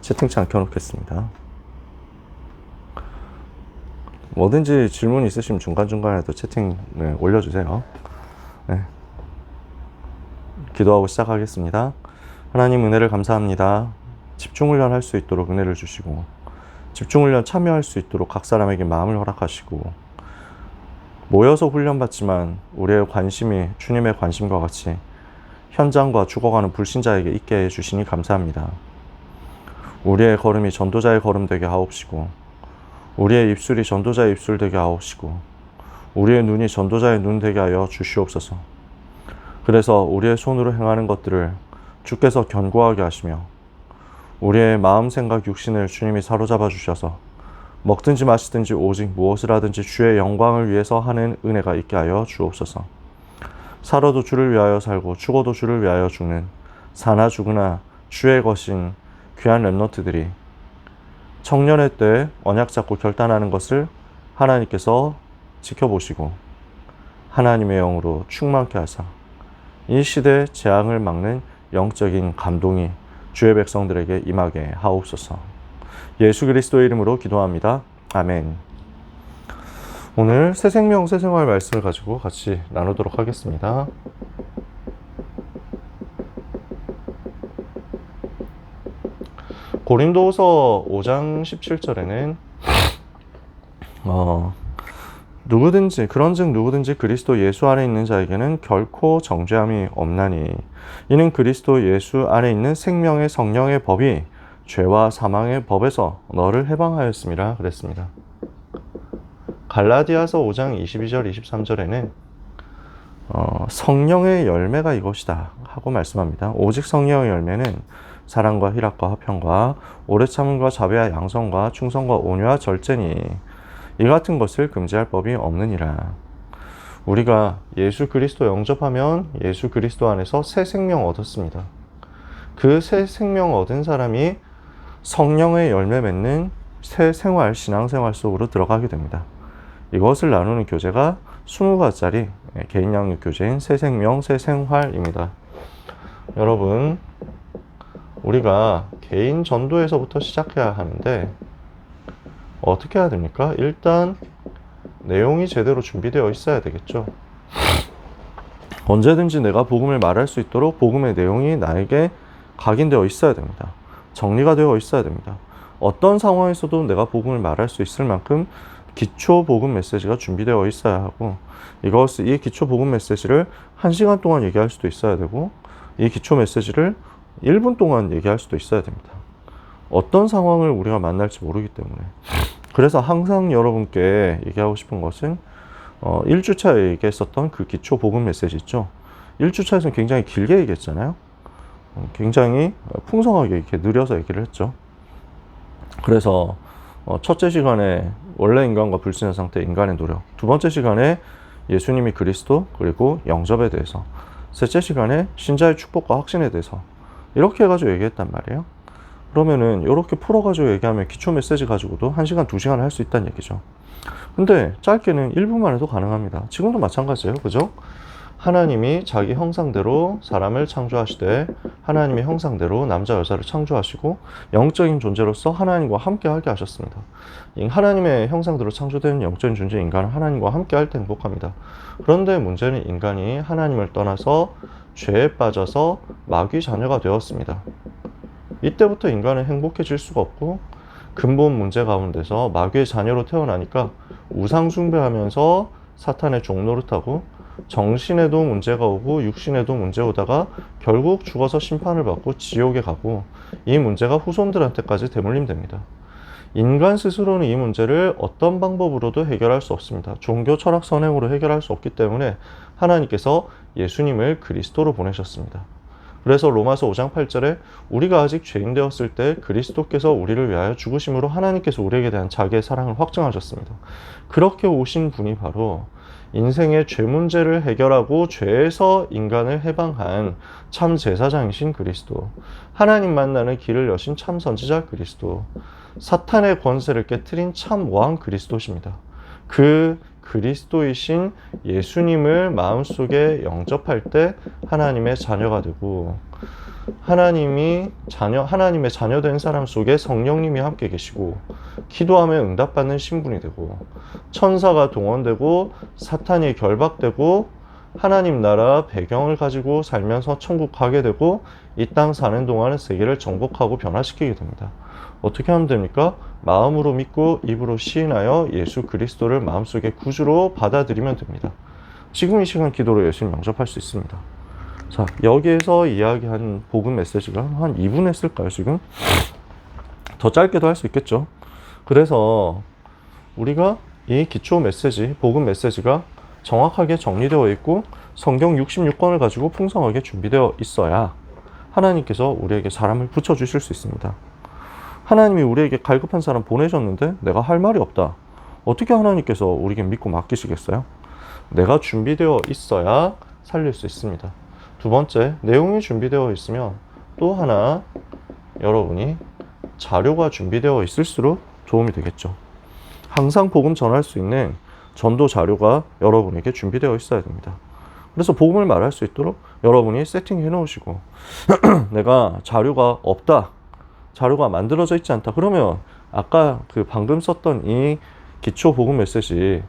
채팅창 켜놓겠습니다. 뭐든지 질문 있으시면 중간중간에도 채팅 올려주세요. 네. 기도하고 시작하겠습니다. 하나님 은혜를 감사합니다. 집중훈련 할 수 있도록 은혜를 주시고, 집중훈련 참여할 수 있도록 각 사람에게 마음을 허락하시고, 모여서 훈련받지만 우리의 관심이 주님의 관심과 같이 현장과 죽어가는 불신자에게 있게 해주시니 감사합니다. 우리의 걸음이 전도자의 걸음 되게 하옵시고, 우리의 입술이 전도자의 입술 되게 하옵시고, 우리의 눈이 전도자의 눈 되게 하여 주시옵소서. 그래서 우리의 손으로 행하는 것들을 주께서 견고하게 하시며, 우리의 마음, 생각, 육신을 주님이 사로잡아 주셔서 먹든지 마시든지 오직 무엇을 하든지 주의 영광을 위해서 하는 은혜가 있게 하여 주옵소서. 살아도 주를 위하여 살고 죽어도 주를 위하여 죽는, 사나 죽으나 주의 것인 귀한 렘넌트들이 청년의 때 언약 잡고 결단하는 것을 하나님께서 지켜보시고 하나님의 영으로 충만케 하사 이 시대의 재앙을 막는 영적인 감동이 주의 백성들에게 임하게 하옵소서. 예수 그리스도의 이름으로 기도합니다. 아멘. 오늘 새생명 새생활 말씀을 가지고 같이 나누도록 하겠습니다. 고린도후서 5장 17절에는 누구든지 그런즉 누구든지 그리스도 예수 안에 있는 자에게는 결코 정죄함이 없나니 이는 그리스도 예수 안에 있는 생명의 성령의 법이 죄와 사망의 법에서 너를 해방하였음이라 그랬습니다. 갈라디아서 5장 22절 23절에는 성령의 열매가 이것이다 하고 말씀합니다. 오직 성령의 열매는 사랑과 희락과 화평과 오래 참음과 자비와 양성과 충성과 온유와 절제니 이 같은 것을 금지할 법이 없느니라. 우리가 예수 그리스도 영접하면 예수 그리스도 안에서 새 생명 얻었습니다. 그 새 생명 얻은 사람이 성령의 열매 맺는 새 생활, 신앙생활 속으로 들어가게 됩니다. 이것을 나누는 교재가 20가지짜리 개인 양육 교재인 새 생명, 새 생활입니다. 여러분, 우리가 개인 전도에서부터 시작해야 하는데 어떻게 해야 됩니까? 일단 내용이 제대로 준비되어 있어야 되겠죠. 언제든지 내가 복음을 말할 수 있도록 복음의 내용이 나에게 각인되어 있어야 됩니다. 정리가 되어 있어야 됩니다. 어떤 상황에서도 내가 복음을 말할 수 있을 만큼 기초 복음 메시지가 준비되어 있어야 하고, 이 기초 복음 메시지를 1시간 동안 얘기할 수도 있어야 되고, 이 기초 메시지를 1분 동안 얘기할 수도 있어야 됩니다. 어떤 상황을 우리가 만날지 모르기 때문에. 그래서 항상 여러분께 얘기하고 싶은 것은 1주차에 얘기했었던 그 기초 복음 메시지 있죠. 1주차에서는 굉장히 길게 얘기했잖아요. 굉장히 풍성하게 이렇게 느려서 얘기를 했죠. 그래서 첫째 시간에 원래 인간과 불신의 상태 인간의 노력, 두 번째 시간에 예수님이 그리스도 그리고 영접에 대해서, 셋째 시간에 신자의 축복과 확신에 대해서 이렇게 해가지고 얘기했단 말이에요. 그러면은 이렇게 풀어가지고 얘기하면 기초 메시지 가지고도 1시간, 2시간 할 수 있다는 얘기죠. 근데 짧게는 1분만 해도 가능합니다. 지금도 마찬가지예요. 그죠? 하나님이 자기 형상대로 사람을 창조하시되 하나님의 형상대로 남자 여자를 창조하시고 영적인 존재로서 하나님과 함께 하게 하셨습니다. 하나님의 형상대로 창조된 영적인 존재 인간은 하나님과 함께 할 때 행복합니다. 그런데 문제는 인간이 하나님을 떠나서 죄에 빠져서 마귀 자녀가 되었습니다. 이때부터 인간은 행복해질 수가 없고, 근본 문제 가운데서 마귀의 자녀로 태어나니까 우상 숭배하면서 사탄의 종노릇하고 정신에도 문제가 오고 육신에도 문제 오다가 결국 죽어서 심판을 받고 지옥에 가고, 이 문제가 후손들한테까지 대물림됩니다. 인간 스스로는 이 문제를 어떤 방법으로도 해결할 수 없습니다. 종교 철학 선행으로 해결할 수 없기 때문에 하나님께서 예수님을 그리스도로 보내셨습니다. 그래서 로마서 5장 8절에 우리가 아직 죄인 되었을 때 그리스도께서 우리를 위하여 죽으심으로 하나님께서 우리에게 대한 자기의 사랑을 확증하셨습니다. 그렇게 오신 분이 바로 인생의 죄 문제를 해결하고 죄에서 인간을 해방한 참 제사장이신 그리스도, 하나님 만나는 길을 여신 참 선지자 그리스도, 사탄의 권세를 깨트린 참 왕 그리스도십니다. 그 그리스도이신 예수님을 마음속에 영접할 때 하나님의 자녀가 되고, 하나님의 자녀된 사람 속에 성령님이 함께 계시고, 기도하면 응답받는 신분이 되고, 천사가 동원되고, 사탄이 결박되고, 하나님 나라 배경을 가지고 살면서 천국 가게 되고, 이 땅 사는 동안은 세계를 정복하고 변화시키게 됩니다. 어떻게 하면 됩니까? 마음으로 믿고 입으로 시인하여 예수 그리스도를 마음속에 구주로 받아들이면 됩니다. 지금 이 시간 기도로 예수님 영접할 수 있습니다. 자, 여기에서 이야기한 복음 메시지가 한 2분 했을까요, 지금? 더 짧게도 할 수 있겠죠. 그래서 우리가 이 기초 메시지, 복음 메시지가 정확하게 정리되어 있고 성경 66권을 가지고 풍성하게 준비되어 있어야 하나님께서 우리에게 사람을 붙여주실 수 있습니다. 하나님이 우리에게 갈급한 사람 보내셨는데 내가 할 말이 없다. 어떻게 하나님께서 우리에게 믿고 맡기시겠어요? 내가 준비되어 있어야 살릴 수 있습니다. 두 번째, 내용이 준비되어 있으면 또 하나 여러분이 자료가 준비되어 있을수록 도움이 되겠죠. 항상 복음 전할 수 있는 전도 자료가 여러분에게 준비되어 있어야 됩니다. 그래서 복음을 말할 수 있도록 여러분이 세팅해 놓으시고 내가 자료가 없다, 자료가 만들어져 있지 않다, 그러면 아까 방금 썼던 이 기초 복음 메시지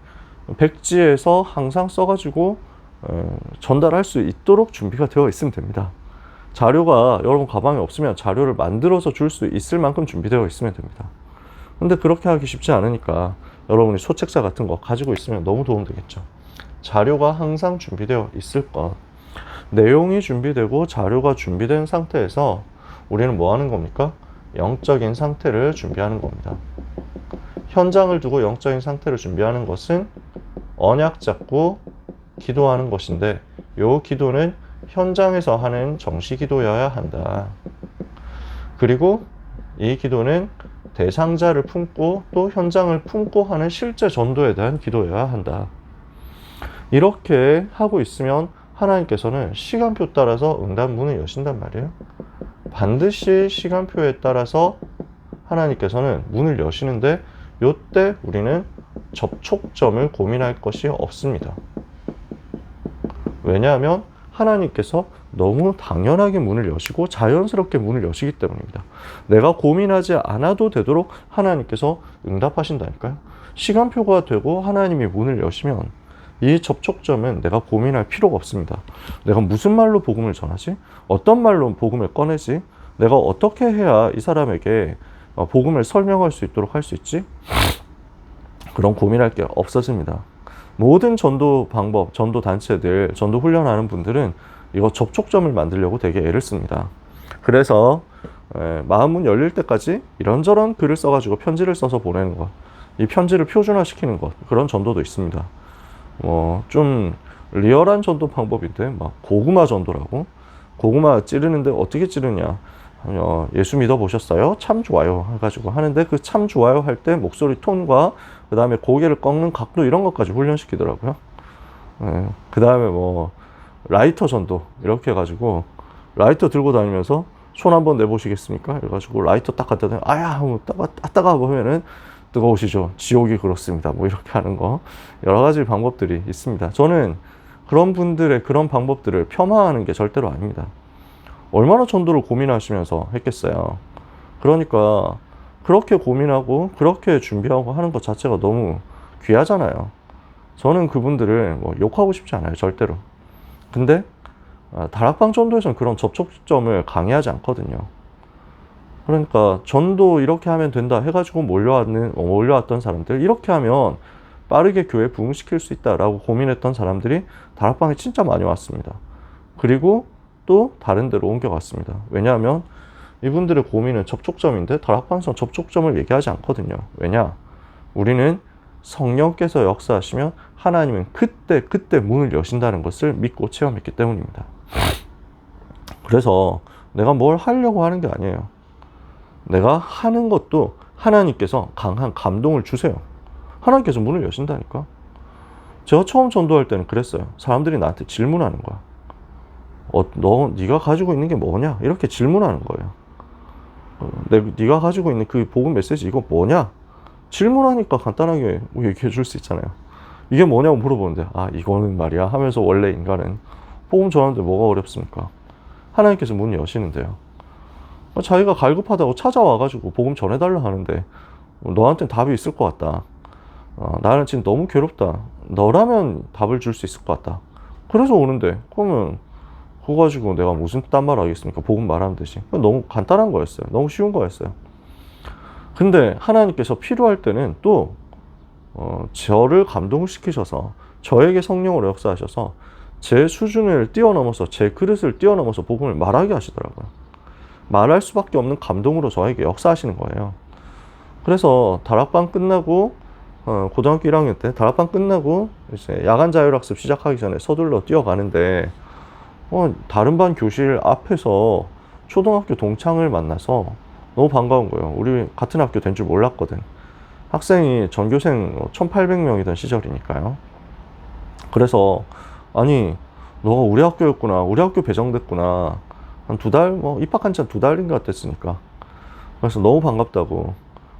백지에서 항상 써가지고 전달할 수 있도록 준비가 되어 있으면 됩니다. 자료가 여러분 가방에 없으면 자료를 만들어서 줄 수 있을 만큼 준비되어 있으면 됩니다. 근데 그렇게 하기 쉽지 않으니까 여러분이 소책자 같은 거 가지고 있으면 너무 도움되겠죠. 자료가 항상 준비되어 있을 것. 내용이 준비되고 자료가 준비된 상태에서 우리는 뭐 하는 겁니까? 영적인 상태를 준비하는 겁니다. 현장을 두고 영적인 상태를 준비하는 것은 언약 잡고 기도하는 것인데, 요 기도는 현장에서 하는 정시 기도여야 한다. 그리고 이 기도는 대상자를 품고 또 현장을 품고 하는 실제 전도에 대한 기도여야 한다. 이렇게 하고 있으면 하나님께서는 시간표 따라서 응답 문을 여신단 말이에요. 반드시 시간표에 따라서 하나님께서는 문을 여시는데, 요때 우리는 접촉점을 고민할 것이 없습니다. 왜냐하면 하나님께서 너무 당연하게 문을 여시고 자연스럽게 문을 여시기 때문입니다. 내가 고민하지 않아도 되도록 하나님께서 응답하신다니까요. 시간표가 되고 하나님이 문을 여시면 이 접촉점은 내가 고민할 필요가 없습니다. 내가 무슨 말로 복음을 전하지? 어떤 말로 복음을 꺼내지? 내가 어떻게 해야 이 사람에게 복음을 설명할 수 있도록 할 수 있지? 그런 고민할 게 없어집니다. 모든 전도 방법, 전도 단체들, 전도 훈련하는 분들은 이거 접촉점을 만들려고 되게 애를 씁니다. 그래서 마음문 열릴 때까지 이런저런 글을 써가지고 편지를 써서 보내는 것, 이 편지를 표준화시키는 것, 그런 전도도 있습니다. 좀 리얼한 전도 방법인데 막 고구마 전도라고, 고구마 찌르는데 어떻게 찌르냐, 예수 믿어보셨어요? 참 좋아요 해가지고 하는데, 그 참 좋아요 할 때 목소리 톤과 그 다음에 고개를 꺾는 각도 이런 것까지 훈련시키더라고요. 그 다음에 라이터 전도 이렇게 해가지고 라이터 들고 다니면서 손 한번 내보시겠습니까? 해가지고 라이터 딱 갖다 대면 아야 하고 따가 보면은 뜨거우시죠. 지옥이 그렇습니다. 이렇게 하는 거 여러 가지 방법들이 있습니다. 저는 그런 분들의 그런 방법들을 폄하하는 게 절대로 아닙니다. 얼마나 전도를 고민하시면서 했겠어요. 그러니까 그렇게 고민하고 그렇게 준비하고 하는 것 자체가 너무 귀하잖아요. 저는 그분들을 욕하고 싶지 않아요, 절대로. 근데 다락방 전도에서는 그런 접촉점을 강요하지 않거든요. 그러니까 전도 이렇게 하면 된다 해가지고 몰려왔던 사람들, 이렇게 하면 빠르게 교회 부흥시킬 수 있다라고 고민했던 사람들이 다락방에 진짜 많이 왔습니다. 그리고 또 다른 데로 옮겨갔습니다. 왜냐하면 이분들의 고민은 접촉점인데 다락방에서는 접촉점을 얘기하지 않거든요. 왜냐? 우리는 성령께서 역사하시면 하나님은 그때 문을 여신다는 것을 믿고 체험했기 때문입니다. 그래서 내가 뭘 하려고 하는 게 아니에요. 내가 하는 것도 하나님께서 강한 감동을 주세요. 하나님께서 문을 여신다니까. 제가 처음 전도할 때는 그랬어요. 사람들이 나한테 질문하는 거야. 네가 가지고 있는 게 뭐냐? 이렇게 질문하는 거예요. 네가 가지고 있는 그 복음 메시지 이거 뭐냐? 질문하니까 간단하게 얘기해 줄 수 있잖아요. 이게 뭐냐고 물어보는데 이거는 말이야 하면서, 원래 인간은 복음 전하는데 뭐가 어렵습니까? 하나님께서 문 여시는데요. 자기가 갈급하다고 찾아와가지고 복음 전해달라 하는데 너한테는 답이 있을 것 같다. 나는 지금 너무 괴롭다. 너라면 답을 줄 수 있을 것 같다. 그래서 오는데 그러면 그거 가지고 내가 무슨 딴 말 하겠습니까? 복음 말하면 되지. 너무 간단한 거였어요. 너무 쉬운 거였어요. 근데 하나님께서 필요할 때는 또 저를 감동시키셔서 저에게 성령으로 역사하셔서 제 수준을 뛰어넘어서 제 그릇을 뛰어넘어서 복음을 말하게 하시더라고요. 말할 수밖에 없는 감동으로 저에게 역사하시는 거예요. 그래서 다락방 끝나고 고등학교 1학년 때 다락방 끝나고 이제 야간 자율학습 시작하기 전에 서둘러 뛰어가는데 다른 반 교실 앞에서 초등학교 동창을 만나서 너무 반가운 거예요. 우리 같은 학교 된 줄 몰랐거든. 학생이 전교생 1800명이던 시절이니까요. 그래서 아니 너가 우리 학교였구나. 우리 학교 배정됐구나. 한 2달? 입학한 지 한 2달인가 됐으니까. 그래서 너무 반갑다고.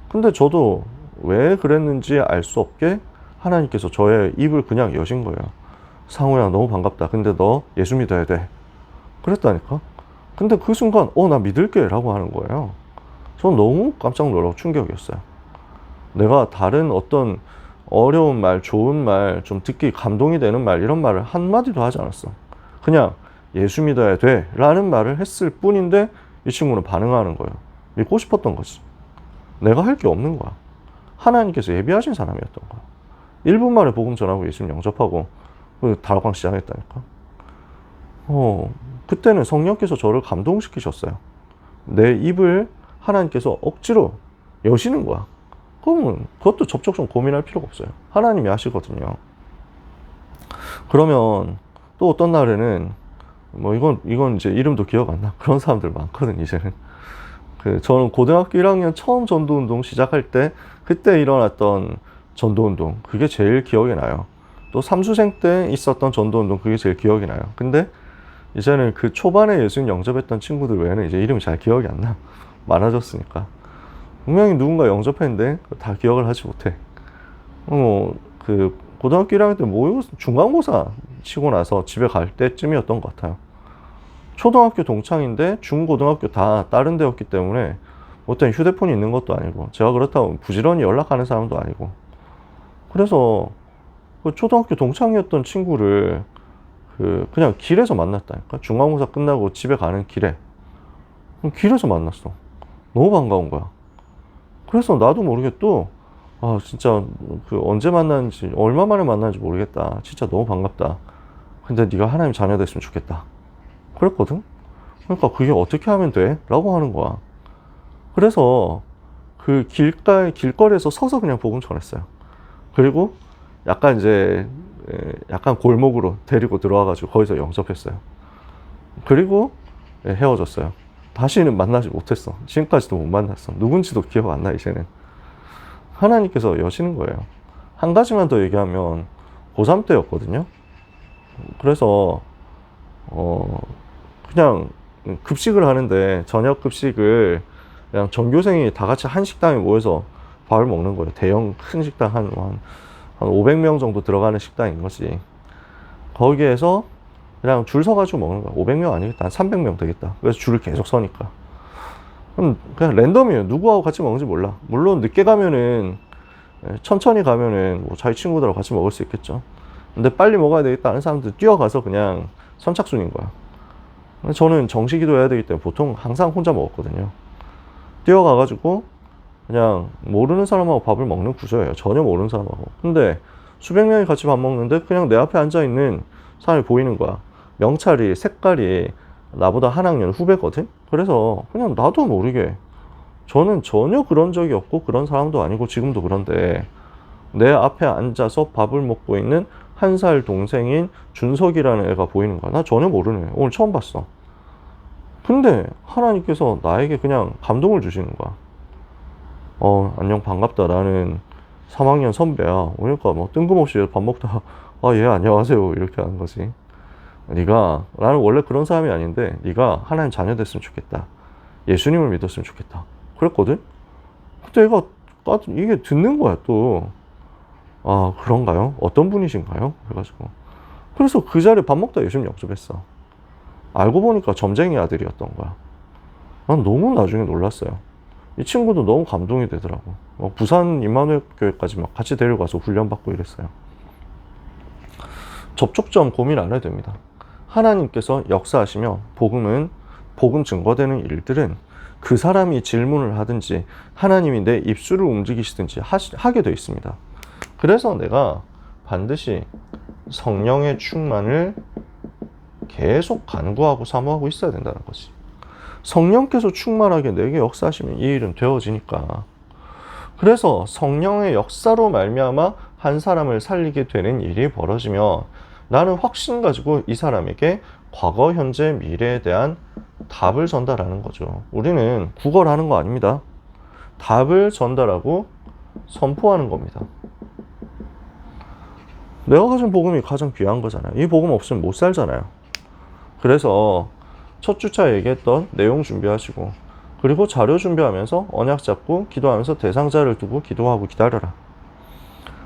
근데 저도 왜 그랬는지 알 수 없게 하나님께서 저의 입을 그냥 여신 거예요. 상우야 너무 반갑다. 근데 너 예수 믿어야 돼. 그랬다니까. 근데 그 순간 나 믿을게 라고 하는 거예요. 전 너무 깜짝 놀라고 충격이었어요. 내가 다른 어떤 어려운 말, 좋은 말, 좀 듣기 감동이 되는 말 이런 말을 한마디도 하지 않았어. 그냥 예수 믿어야 돼 라는 말을 했을 뿐인데 이 친구는 반응하는 거예요. 믿고 싶었던 거지. 내가 할 게 없는 거야. 하나님께서 예비하신 사람이었던 거야. 1분 만에 복음 전하고 예수님 영접하고 다락방 시작했다니까. 그때는 성령께서 저를 감동시키셨어요. 내 입을 하나님께서 억지로 여시는 거야. 그러면 그것도 접촉 좀 고민할 필요가 없어요. 하나님이 하시거든요. 그러면 또 어떤 날에는 이건 이제 이름도 기억 안 나. 그런 사람들 많거든 이제는. 저는 고등학교 1학년 처음 전도운동 시작할 때 그때 일어났던 전도운동 그게 제일 기억이 나요. 또 삼수생 때 있었던 전도운동 그게 제일 기억이 나요. 근데 이제는 그 초반에 예수님 영접했던 친구들 외에는 이제 이름이 잘 기억이 안 나. 많아졌으니까. 분명히 누군가 영접했는데 다 기억을 하지 못해. 고등학교 1학년 때 중간고사 치고 나서 집에 갈 때쯤이었던 것 같아요. 초등학교 동창인데 중고등학교 다 다른 데였기 때문에 어떤 휴대폰이 있는 것도 아니고 제가 그렇다고 부지런히 연락하는 사람도 아니고 그래서 그 초등학교 동창이었던 친구를 그냥 길에서 만났다니까. 중간고사 끝나고 집에 가는 길에 길에서 만났어. 너무 반가운 거야. 그래서 나도 모르게 또 진짜 언제 만났는지 얼마 만에 만났는지 모르겠다. 진짜 너무 반갑다. 근데 네가 하나님 자녀 됐으면 좋겠다. 그랬거든. 그러니까 그게 어떻게 하면 돼? 라고 하는 거야. 그래서 그 길거리에서 서서 그냥 복음 전했어요. 그리고 약간 골목으로 데리고 들어와가지고 거기서 영접했어요. 그리고 헤어졌어요. 다시는 만나지 못했어. 지금까지도 못 만났어. 누군지도 기억 안 나, 이제는. 하나님께서 여시는 거예요. 한 가지만 더 얘기하면 고3 때였거든요. 그래서 그냥 급식을 하는데 저녁 급식을 그냥 전교생이 다 같이 한 식당에 모여서 밥을 먹는 거예요. 대형 큰 식당 한 500명 정도 들어가는 식당인 거지. 거기에서 그냥 줄 서가지고 먹는 거야. 500명 아니겠다. 한 300명 되겠다. 그래서 줄을 계속 서니까. 그냥 랜덤이에요. 누구하고 같이 먹는지 몰라. 물론 늦게 가면은, 천천히 가면은 뭐 자기 친구들하고 같이 먹을 수 있겠죠. 근데 빨리 먹어야 되겠다 하는 사람들 뛰어가서 그냥 선착순인 거야. 저는 정시기도 해야 되기 때문에 보통 항상 혼자 먹었거든요. 뛰어가가지고 그냥 모르는 사람하고 밥을 먹는 구조예요. 전혀 모르는 사람하고. 근데 수백 명이 같이 밥 먹는데 그냥 내 앞에 앉아있는 사람이 보이는 거야. 명찰이, 색깔이 나보다 한 학년 후배거든? 그래서 그냥 나도 모르게 저는 전혀 그런 적이 없고 그런 사람도 아니고 지금도 그런데 내 앞에 앉아서 밥을 먹고 있는 1살 동생인 준석이라는 애가 보이는 거야. 나 전혀 모르네. 오늘 처음 봤어. 근데 하나님께서 나에게 그냥 감동을 주시는 거야. 안녕 반갑다. 나는 3학년 선배야. 그러니까 뭐 뜬금없이 밥 먹다가 예 안녕하세요 이렇게 하는 거지. 나는 원래 그런 사람이 아닌데 네가 하나님 자녀 됐으면 좋겠다. 예수님을 믿었으면 좋겠다. 그랬거든. 근데 얘가 이게 듣는 거야 또. 그런가요? 어떤 분이신가요? 그래가지고 그래서 그 자리에 밥 먹다 예수님 영접했어. 알고 보니까 점쟁이 아들이었던 거야. 난 너무 나중에 놀랐어요. 이 친구도 너무 감동이 되더라고. 부산 임마누엘 교회까지 막 같이 데려가서 훈련받고 이랬어요. 접촉점 고민 안 해도 됩니다. 하나님께서 역사하시며 복음 증거되는 일들은 그 사람이 질문을 하든지 하나님이 내 입술을 움직이시든지 하게 되어 있습니다. 그래서 내가 반드시 성령의 충만을 계속 간구하고 사모하고 있어야 된다는 거지. 성령께서 충만하게 내게 역사하시면 이 일은 되어지니까. 그래서 성령의 역사로 말미암아 한 사람을 살리게 되는 일이 벌어지며 나는 확신 가지고 이 사람에게 과거, 현재, 미래에 대한 답을 전달하는 거죠. 우리는 구걸하는 거 아닙니다. 답을 전달하고 선포하는 겁니다. 내가 가진 복음이 가장 귀한 거잖아요. 이 복음 없으면 못 살잖아요. 그래서 첫 주차 얘기했던 내용 준비하시고, 그리고 자료 준비하면서 언약 잡고 기도하면서 대상자를 두고 기도하고 기다려라.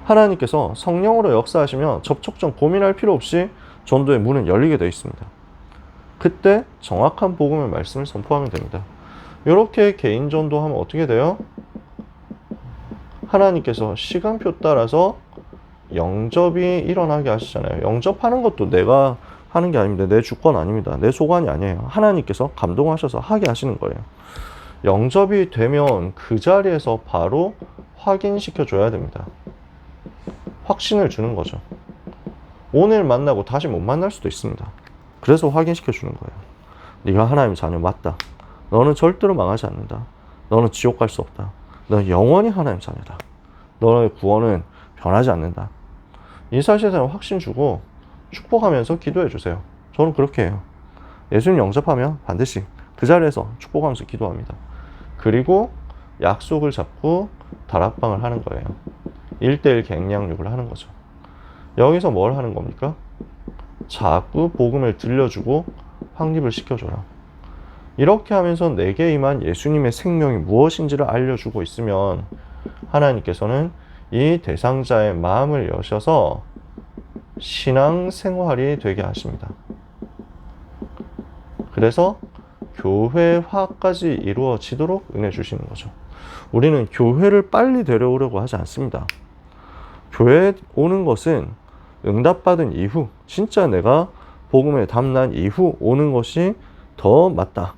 하나님께서 성령으로 역사하시면 접촉점 고민할 필요 없이 전도의 문은 열리게 되어 있습니다. 그때 정확한 복음의 말씀을 선포하면 됩니다. 이렇게 개인 전도하면 어떻게 돼요? 하나님께서 시간표 따라서 영접이 일어나게 하시잖아요. 영접하는 것도 내가 하는 게 아닙니다. 내 주권 아닙니다. 내 소관이 아니에요. 하나님께서 감동하셔서 하게 하시는 거예요. 영접이 되면 그 자리에서 바로 확인시켜 줘야 됩니다. 확신을 주는 거죠. 오늘 만나고 다시 못 만날 수도 있습니다. 그래서 확인시켜 주는 거예요. 네가 하나님의 자녀 맞다. 너는 절대로 망하지 않는다. 너는 지옥 갈 수 없다. 너는 영원히 하나님의 자녀다. 너의 구원은 변하지 않는다. 이 사실에 대한 확신 주고 축복하면서 기도해 주세요. 저는 그렇게 해요. 예수님 영접하면 반드시 그 자리에서 축복하면서 기도합니다. 그리고 약속을 잡고 다락방을 하는 거예요. 1:1 갱량육을 하는 거죠. 여기서 뭘 하는 겁니까? 자꾸 복음을 들려주고 확립을 시켜줘라. 이렇게 하면서 내게 임한 예수님의 생명이 무엇인지를 알려주고 있으면 하나님께서는 이 대상자의 마음을 여셔서 신앙생활이 되게 하십니다. 그래서 교회화까지 이루어지도록 은혜 주시는 거죠. 우리는 교회를 빨리 데려오려고 하지 않습니다. 교회에 오는 것은 응답받은 이후, 진짜 내가 복음에 담난 이후 오는 것이 더 맞다.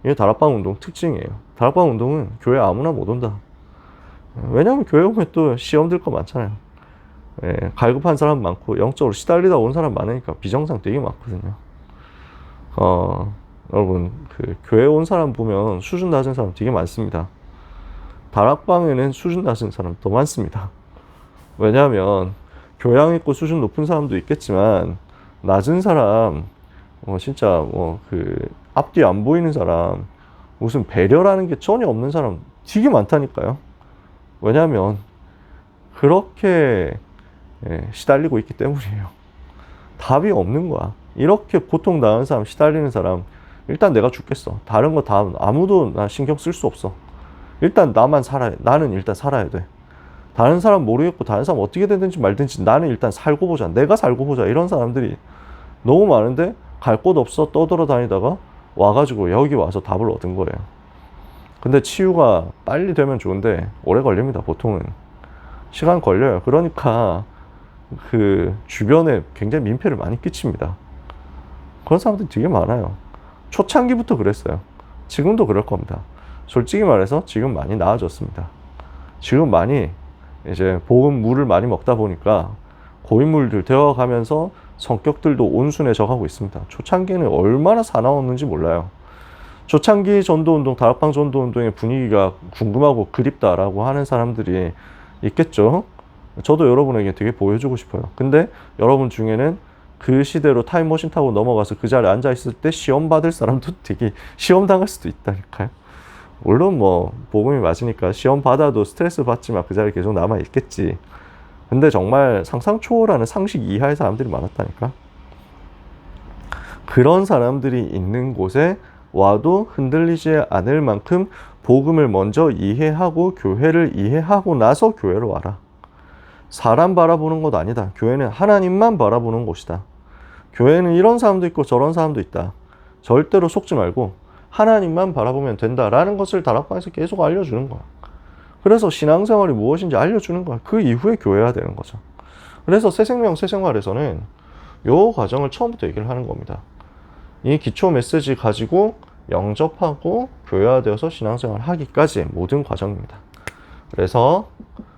이게 다락방 운동 특징이에요. 다락방 운동은 교회 아무나 못 온다. 왜냐하면 교회 오면 또 시험 들 거 많잖아요. 갈급한 사람 많고 영적으로 시달리다 온 사람 많으니까 비정상 되게 많거든요. 여러분 그 교회 온 사람 보면 수준 낮은 사람 되게 많습니다. 다락방에는 수준 낮은 사람 더 많습니다. 왜냐하면 교양 있고 수준 높은 사람도 있겠지만 낮은 사람, 진짜 그 앞뒤 안 보이는 사람, 무슨 배려라는 게 전혀 없는 사람 되게 많다니까요. 왜냐하면 그렇게 시달리고 있기 때문이에요. 답이 없는 거야. 이렇게 고통당하는 사람, 시달리는 사람, 일단 내가 죽겠어. 다른 거 다 아무도 나 신경 쓸 수 없어. 일단 나만 살아야, 나는 일단 살아야 돼. 다른 사람 모르겠고 다른 사람 어떻게 되든지 말든지 나는 일단 살고 보자. 내가 살고 보자. 이런 사람들이 너무 많은데 갈 곳 없어 떠돌아다니다가 와가지고 여기 와서 답을 얻은 거예요. 근데 치유가 빨리 되면 좋은데 오래 걸립니다. 보통은 시간 걸려요. 그러니까 그 주변에 굉장히 민폐를 많이 끼칩니다. 그런 사람들이 되게 많아요. 초창기부터 그랬어요. 지금도 그럴 겁니다. 솔직히 말해서 지금 많이 나아졌습니다. 지금 많이 이제 복음 물을 많이 먹다 보니까 고인물들 되어가면서 성격들도 온순해져 가고 있습니다. 초창기는 얼마나 사나웠는지 몰라요. 초창기 전도운동, 다락방 전도운동의 분위기가 궁금하고 그립다라고 하는 사람들이 있겠죠. 저도 여러분에게 되게 보여주고 싶어요. 근데 여러분 중에는 그 시대로 타임머신 타고 넘어가서 그 자리에 앉아있을 때 시험 받을 사람도 되게 시험 당할 수도 있다니까요. 물론 복음이 맞으니까 시험 받아도 스트레스 받지만 그 자리에 계속 남아있겠지. 근데 정말 상상 초월하는 상식 이하의 사람들이 많았다니까. 그런 사람들이 있는 곳에 와도 흔들리지 않을 만큼 복음을 먼저 이해하고 교회를 이해하고 나서 교회로 와라. 사람 바라보는 것 아니다. 교회는 하나님만 바라보는 곳이다. 교회는 이런 사람도 있고 저런 사람도 있다. 절대로 속지 말고 하나님만 바라보면 된다라는 것을 다락방에서 계속 알려주는 거야. 그래서 신앙생활이 무엇인지 알려주는 거야. 그 이후에 교회해야 되는 거죠. 그래서 새생명 새생활에서는 요 과정을 처음부터 얘기를 하는 겁니다. 이 기초 메시지 가지고 영접하고 교회화되어서 신앙생활 하기까지의 모든 과정입니다. 그래서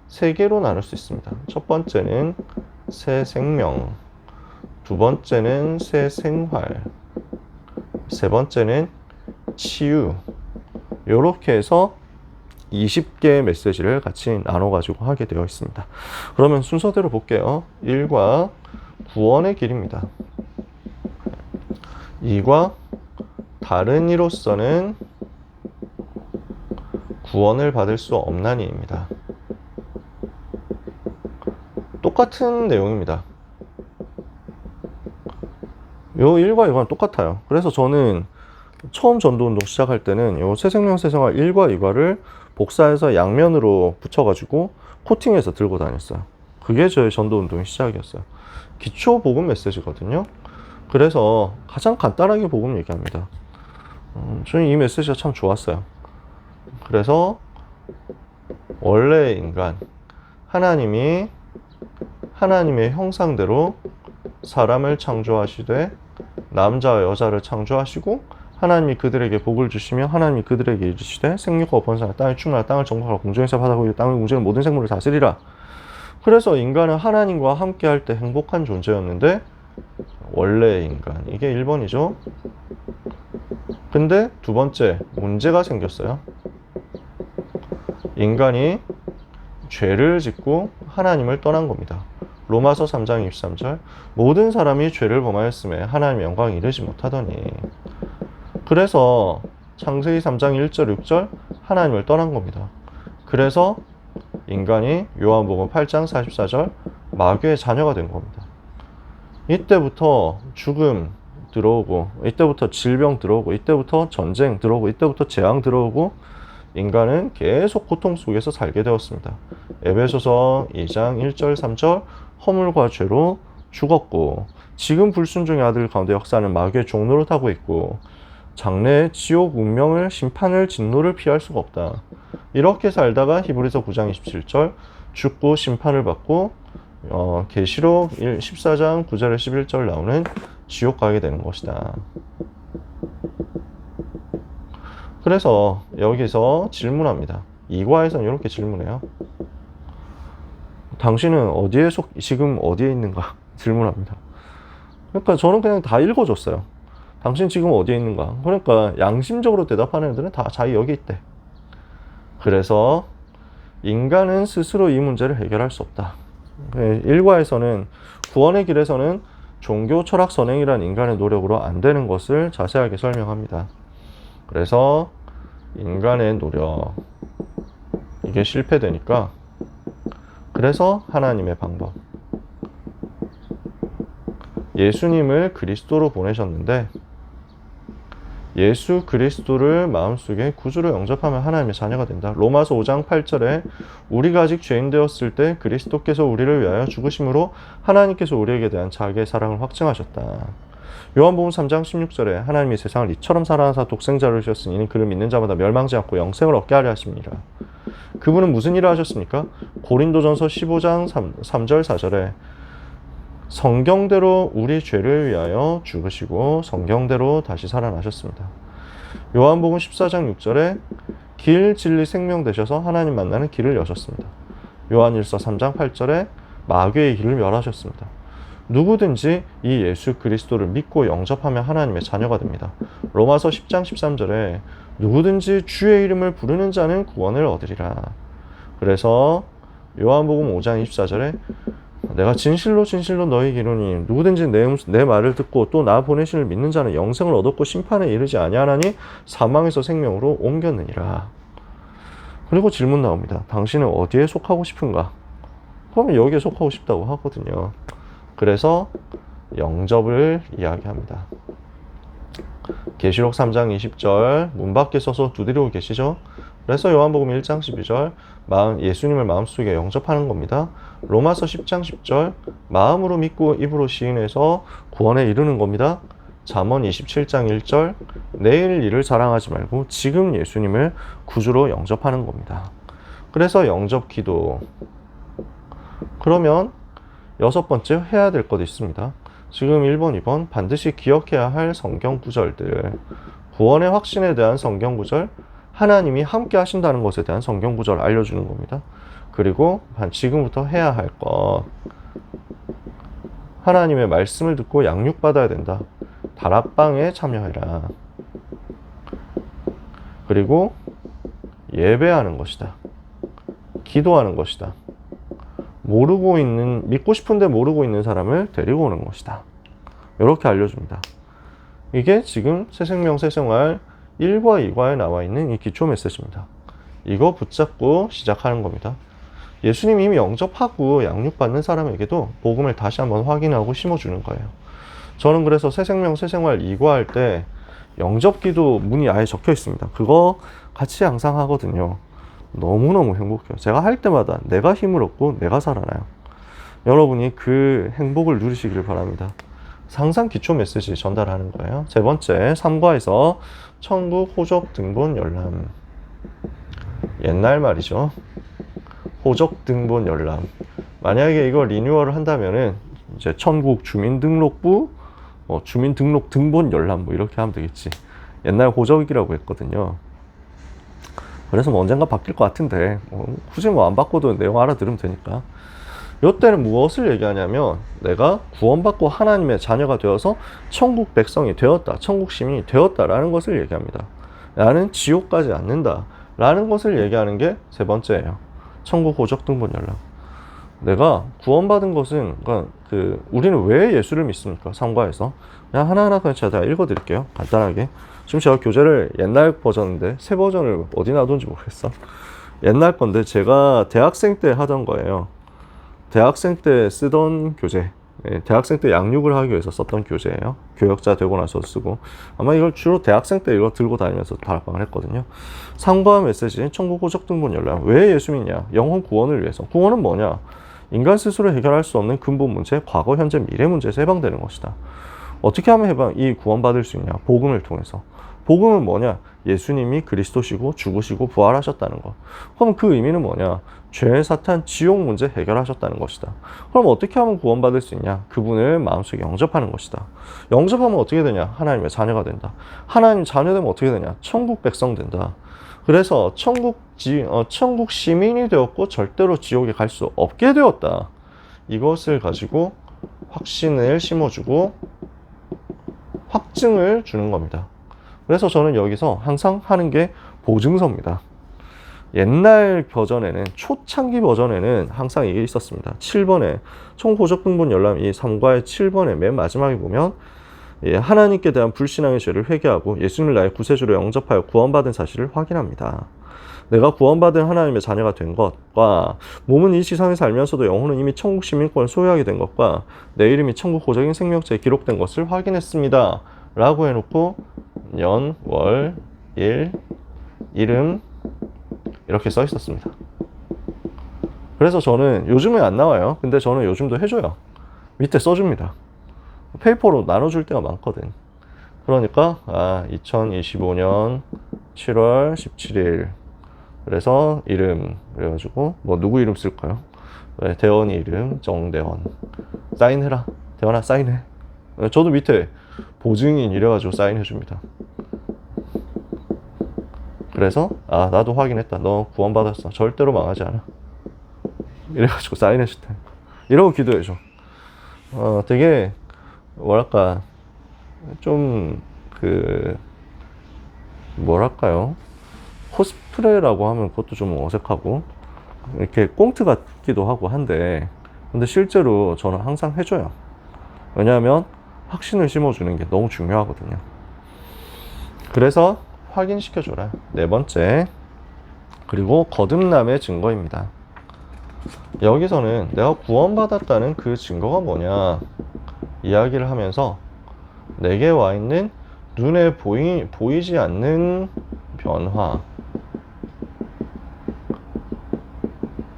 세 개로 나눌 수 있습니다. 첫 번째는 새 생명, 두 번째는 새 생활, 세 번째는 치유. 이렇게 해서 20개의 메시지를 같이 나눠가지고 하게 되어 있습니다. 그러면 순서대로 볼게요. 1과 구원의 길입니다. 2과 다른 이로서는 구원을 받을 수 없나니입니다. 똑같은 내용입니다. 요 1과 2가 똑같아요. 그래서 저는 처음 전도운동 시작할 때는 요 새생명 새생활 1과 2과를 복사해서 양면으로 붙여가지고 코팅해서 들고 다녔어요. 그게 저의 전도운동의 시작이었어요. 기초 복음 메시지거든요. 그래서 가장 간단하게 복음 얘기합니다. 저는 이 메시지가 참 좋았어요. 그래서 원래의 인간, 하나님이 하나님의 형상대로 사람을 창조하시되 남자와 여자를 창조하시고 하나님이 그들에게 복을 주시며 하나님이 그들에게 이르시되 생육하고 번성하여 땅에 충만하여 땅을 정복하고 공중에서 바다고 땅을 움직이는 모든 생물을 다스리라. 그래서 인간은 하나님과 함께 할 때 행복한 존재였는데 원래의 인간, 이게 1번이죠. 근데 두 번째 문제가 생겼어요. 인간이 죄를 짓고 하나님을 떠난 겁니다. 로마서 3장 23절 모든 사람이 죄를 범하였음에 하나님의 영광에 이르지 못하더니, 그래서 창세기 3장 1절 6절 하나님을 떠난 겁니다. 그래서 인간이 요한복음 8장 44절 마귀의 자녀가 된 겁니다. 이때부터 죽음 들어오고, 이때부터 질병 들어오고, 이때부터 전쟁 들어오고, 이때부터 재앙 들어오고, 인간은 계속 고통 속에서 살게 되었습니다. 에베소서 2장 1절 3절 허물과 죄로 죽었고, 지금 불순종의 아들 가운데 역사하는 마귀의 종노릇 하고 있고, 장래의 지옥 운명을 심판을 진노를 피할 수가 없다. 이렇게 살다가 히브리서 9장 27절 죽고 심판을 받고 계시록 14장 9절에 11절 나오는 지옥 가게 되는 것이다. 그래서 여기서 질문합니다. 2과에서는 이렇게 질문해요. 당신은 어디에 지금 어디에 있는가? 질문합니다. 그러니까 저는 그냥 다 읽어줬어요. 당신 지금 어디에 있는가? 그러니까 양심적으로 대답하는 애들은 다 자기 여기 있대. 그래서 인간은 스스로 이 문제를 해결할 수 없다. 1과에서는 구원의 길에서는 종교 철학 선행이란 인간의 노력으로 안 되는 것을 자세하게 설명합니다. 그래서 인간의 노력, 이게 실패되니까, 그래서 하나님의 방법, 예수님을 그리스도로 보내셨는데 예수 그리스도를 마음속에 구주로 영접하면 하나님의 자녀가 된다. 로마서 5장 8절에 우리가 아직 죄인 되었을 때 그리스도께서 우리를 위하여 죽으심으로 하나님께서 우리에게 대한 자기의 사랑을 확증하셨다. 요한복음 3장 16절에 하나님이 세상을 이처럼 사랑하사 독생자를 주셨으니 이는 그를 믿는 자마다 멸망지 않고 영생을 얻게 하려 하심이라. 그분은 무슨 일을 하셨습니까? 고린도전서 15장 3절 4절에 성경대로 우리 죄를 위하여 죽으시고 성경대로 다시 살아나셨습니다. 요한복음 14장 6절에 길, 진리, 생명 되셔서 하나님 만나는 길을 여셨습니다. 요한일서 3장 8절에 마귀의 길을 멸하셨습니다. 누구든지 이 예수 그리스도를 믿고 영접하면 하나님의 자녀가 됩니다. 로마서 10장 13절에 누구든지 주의 이름을 부르는 자는 구원을 얻으리라. 그래서 요한복음 5장 24절에 내가 진실로 진실로 너희에게 이르노니 누구든지 내 말을 듣고 또 나 보내신 이를 믿는 자는 영생을 얻었고 심판에 이르지 아니하나니 사망에서 생명으로 옮겼느니라. 그리고 질문 나옵니다. 당신은 어디에 속하고 싶은가? 그러면 여기에 속하고 싶다고 하거든요. 그래서 영접을 이야기합니다. 계시록 3장 20절 문 밖에 서서 두드리고 계시죠? 그래서 요한복음 1장 12절 예수님을 마음속에 영접하는 겁니다. 로마서 10장 10절 마음으로 믿고 입으로 시인해서 구원에 이르는 겁니다. 잠언 27장 1절 내일 일을 자랑하지 말고 지금 예수님을 구주로 영접하는 겁니다. 그래서 영접 기도. 그러면 6번째 해야 될 것이 있습니다. 지금 1번, 2번 반드시 기억해야 할 성경 구절들. 구원의 확신에 대한 성경 구절, 하나님이 함께 하신다는 것에 대한 성경 구절 알려주는 겁니다. 그리고 지금부터 해야 할 것. 하나님의 말씀을 듣고 양육받아야 된다. 다락방에 참여해라. 그리고 예배하는 것이다. 기도하는 것이다. 믿고 싶은데 모르고 있는 사람을 데리고 오는 것이다. 이렇게 알려줍니다. 이게 지금 새생명 새생활 1과 2과에 나와 있는 이 기초 메시지입니다. 이거 붙잡고 시작하는 겁니다. 예수님이 이미 영접하고 양육받는 사람에게도 복음을 다시 한번 확인하고 심어주는 거예요. 저는 그래서 새생명 새생활 2과 할 때 영접기도 문이 아예 적혀 있습니다. 그거 같이 항상 하거든요. 너무너무 행복해요. 제가 할 때마다 내가 힘을 얻고 내가 살아나요. 여러분이 그 행복을 누리시기를 바랍니다. 항상 기초 메시지 전달하는 거예요. 세 번째, 3과에서 천국 호적 등본 열람. 옛날 말이죠. 호적 등본 열람. 만약에 이거 리뉴얼을 한다면은 이제 천국 주민등록부 주민등록 등본 열람 이렇게 하면 되겠지. 옛날 호적이라고 했거든요. 그래서 언젠가 바뀔 것 같은데 굳이 안 바꿔도 내용 알아들으면 되니까. 이때는 무엇을 얘기하냐면 내가 구원받고 하나님의 자녀가 되어서 천국 백성이 되었다, 천국 시민이 되었다라는 것을 얘기합니다. 나는 지옥 가지 않는다 라는 것을 얘기하는 게 세 번째예요. 천국 호적 등본 열람. 내가 구원받은 것은, 그러니까 우리는 왜 예수를 믿습니까? 3과에서 그냥 하나하나 그냥 제가 읽어드릴게요. 간단하게. 지금 제가 교재를 옛날 버전인데 새 버전을 어디 놔둔지 모르겠어. 옛날 건데 제가 대학생 때 하던 거예요. 대학생 때 쓰던 교재. 대학생 때 양육을 하기 위해서 썼던 교재예요. 교역자 되고 나서 쓰고. 아마 이걸 주로 대학생 때 이거 들고 다니면서 다락방을 했거든요. 3과 메시지, 천국 호적 등본 열람. 왜 예수 믿냐? 영혼 구원을 위해서. 구원은 뭐냐? 인간 스스로 해결할 수 없는 근본 문제, 과거, 현재, 미래 문제에서 해방되는 것이다. 어떻게 하면 이 구원받을 수 있냐? 복음을 통해서. 복음은 뭐냐? 예수님이 그리스도시고 죽으시고 부활하셨다는 것. 그럼 그 의미는 뭐냐? 죄, 사탄, 지옥 문제 해결하셨다는 것이다. 그럼 어떻게 하면 구원받을 수 있냐? 그분을 마음속에 영접하는 것이다. 영접하면 어떻게 되냐? 하나님의 자녀가 된다. 하나님 자녀 되면 어떻게 되냐? 천국 백성 된다. 그래서 천국 시민이 되었고 절대로 지옥에 갈 수 없게 되었다. 이것을 가지고 확신을 심어주고 확증을 주는 겁니다. 그래서 저는 여기서 항상 하는 게 보증서입니다. 옛날 버전에는, 초창기 버전에는 항상 이게 있었습니다. 7번에 총호적 등본 열람, 이 3과의 7번에 맨 마지막에 보면 하나님께 대한 불신앙의 죄를 회개하고 예수님을 나의 구세주로 영접하여 구원받은 사실을 확인합니다. 내가 구원받은 하나님의 자녀가 된 것과 몸은 이 세상에 살면서도 영혼은 이미 천국 시민권을 소유하게 된 것과 내 이름이 천국 호적인 생명체에 기록된 것을 확인했습니다. 라고 해놓고 년, 월, 일, 이름 이렇게 써 있었습니다. 그래서 저는 요즘은 안 나와요. 근데 저는 요즘도 해줘요. 밑에 써줍니다. 페이퍼로 나눠줄 때가 많거든. 그러니까 2025년 7월 17일 그래서 이름 그래가지고 누구 이름 쓸까요? 대원이 이름 정대원. 사인해라. 대원아 사인해. 저도 밑에 보증인 이래가지고 사인해줍니다. 그래서 나도 확인했다. 너 구원받았어. 절대로 망하지 않아. 이래가지고 사인해줄 때 이러고 기도해줘. 되게 뭐랄까 좀 뭐랄까요, 코스프레라고 하면 그것도 좀 어색하고 이렇게 꽁트 같기도 하고 한데, 근데 실제로 저는 항상 해줘요. 왜냐하면 확신을 심어주는 게 너무 중요하거든요. 그래서 확인시켜줘라. 네 번째, 그리고 거듭남의 증거입니다. 여기서는 내가 구원받았다는 그 증거가 뭐냐 이야기를 하면서 내게 와 있는 눈에 보이지 않는 변화,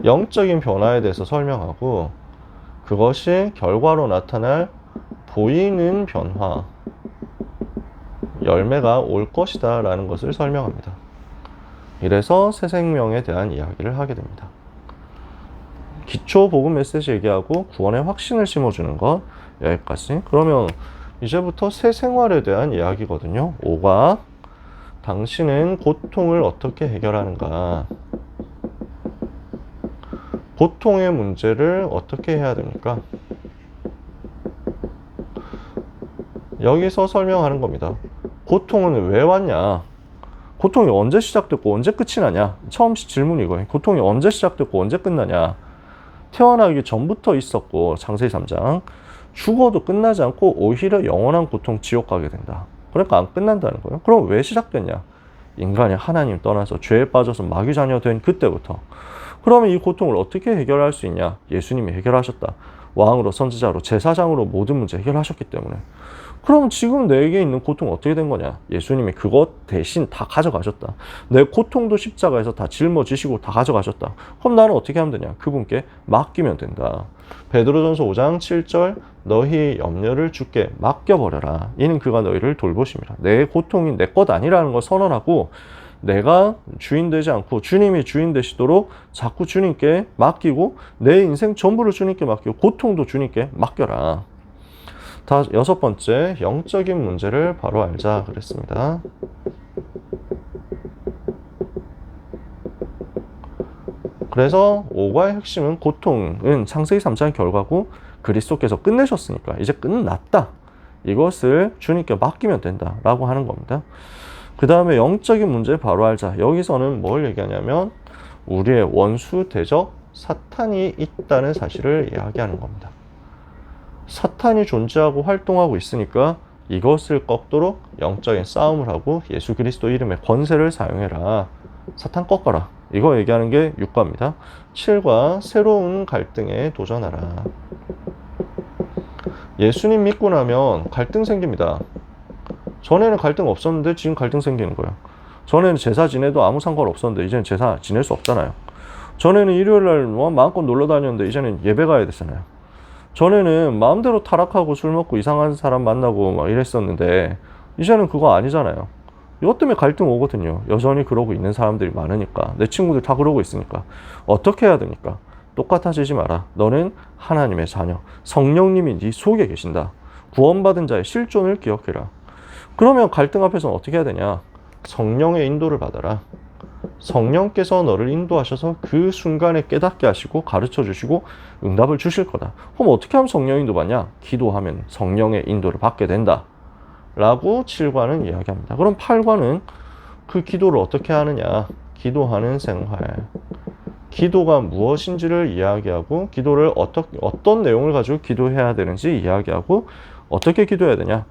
영적인 변화에 대해서 설명하고 그것이 결과로 나타날 보이는 변화, 열매가 올 것이다 라는 것을 설명합니다. 이래서 새 생명에 대한 이야기를 하게 됩니다. 기초 복음 메시지 얘기하고 구원의 확신을 심어주는 것 여기까지. 그러면 이제부터 새 생활에 대한 이야기거든요. 5가 당신은 고통을 어떻게 해결하는가? 고통의 문제를 어떻게 해야 됩니까? 여기서 설명하는 겁니다. 고통은 왜 왔냐? 고통이 언제 시작됐고 언제 끝이 나냐? 처음 질문이 이거예요. 고통이 언제 시작됐고 언제 끝나냐? 태어나기 전부터 있었고, 창세기 3장. 죽어도 끝나지 않고 오히려 영원한 고통, 지옥 가게 된다. 그러니까 안 끝난다는 거예요. 그럼 왜 시작됐냐? 인간이 하나님 떠나서 죄에 빠져서 마귀 자녀 된 그때부터. 그러면 이 고통을 어떻게 해결할 수 있냐? 예수님이 해결하셨다. 왕으로, 선지자로, 제사장으로 모든 문제 해결하셨기 때문에. 그럼 지금 내게 있는 고통은 어떻게 된 거냐? 예수님이 그것 대신 다 가져가셨다. 내 고통도 십자가에서 다 짊어지시고 다 가져가셨다. 그럼 나는 어떻게 하면 되냐? 그분께 맡기면 된다. 베드로전서 5장 7절 너희 염려를 주께 맡겨버려라. 이는 그가 너희를 돌보십니다. 내 고통이 내 것 아니라는 걸 선언하고 내가 주인 되지 않고 주님이 주인 되시도록 자꾸 주님께 맡기고 내 인생 전부를 주님께 맡기고 고통도 주님께 맡겨라. 다 6번째, 영적인 문제를 바로 알자 그랬습니다. 그래서 5과의 핵심은 고통은 창세기 3장의 결과고 그리스도께서 끝내셨으니까 이제 끝났다. 이것을 주님께 맡기면 된다라고 하는 겁니다. 그 다음에 영적인 문제 바로 알자. 여기서는 뭘 얘기하냐면 우리의 원수 대적 사탄이 있다는 사실을 이야기하는 겁니다. 사탄이 존재하고 활동하고 있으니까 이것을 꺾도록 영적인 싸움을 하고 예수 그리스도 이름의 권세를 사용해라. 사탄 꺾어라. 이거 얘기하는 게 6과입니다. 7과 새로운 갈등에 도전하라. 예수님 믿고 나면 갈등 생깁니다. 전에는 갈등 없었는데 지금 갈등 생기는 거예요. 전에는 제사 지내도 아무 상관 없었는데 이제는 제사 지낼 수 없잖아요. 전에는 일요일날 마음껏 놀러 다녔는데 이제는 예배 가야 되잖아요. 전에는 마음대로 타락하고 술 먹고 이상한 사람 만나고 막 이랬었는데 이제는 그거 아니잖아요. 이것 때문에 갈등 오거든요. 여전히 그러고 있는 사람들이 많으니까. 내 친구들 다 그러고 있으니까. 어떻게 해야 됩니까? 똑같아지지 마라. 너는 하나님의 자녀. 성령님이 네 속에 계신다. 구원받은 자의 실존을 기억해라. 그러면 갈등 앞에서는 어떻게 해야 되냐? 성령의 인도를 받아라. 성령께서 너를 인도하셔서 그 순간에 깨닫게 하시고 가르쳐 주시고 응답을 주실 거다. 그럼 어떻게 하면 성령 인도 받냐? 기도하면 성령의 인도를 받게 된다. 라고 7과는 이야기합니다. 그럼 8과는 그 기도를 어떻게 하느냐? 기도하는 생활. 기도가 무엇인지를 이야기하고 기도를 어떤 내용을 가지고 기도해야 되는지 이야기하고 어떻게 기도해야 되냐?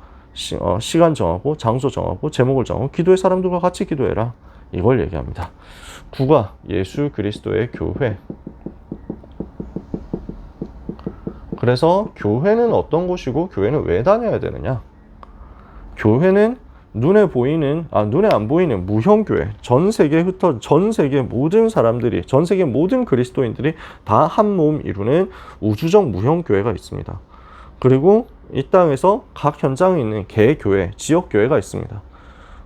시간 정하고 장소 정하고 제목을 정하고 기도의 사람들과 같이 기도해라. 이걸 얘기합니다. 9가 예수 그리스도의 교회. 그래서 교회는 어떤 곳이고 교회는 왜 다녀야 되느냐? 교회는 눈에 안 보이는 무형교회. 전 세계 모든 사람들이, 전 세계 모든 그리스도인들이 다 한 몸 이루는 우주적 무형교회가 있습니다. 그리고 이 땅에서 각 현장에 있는 개교회, 지역교회가 있습니다.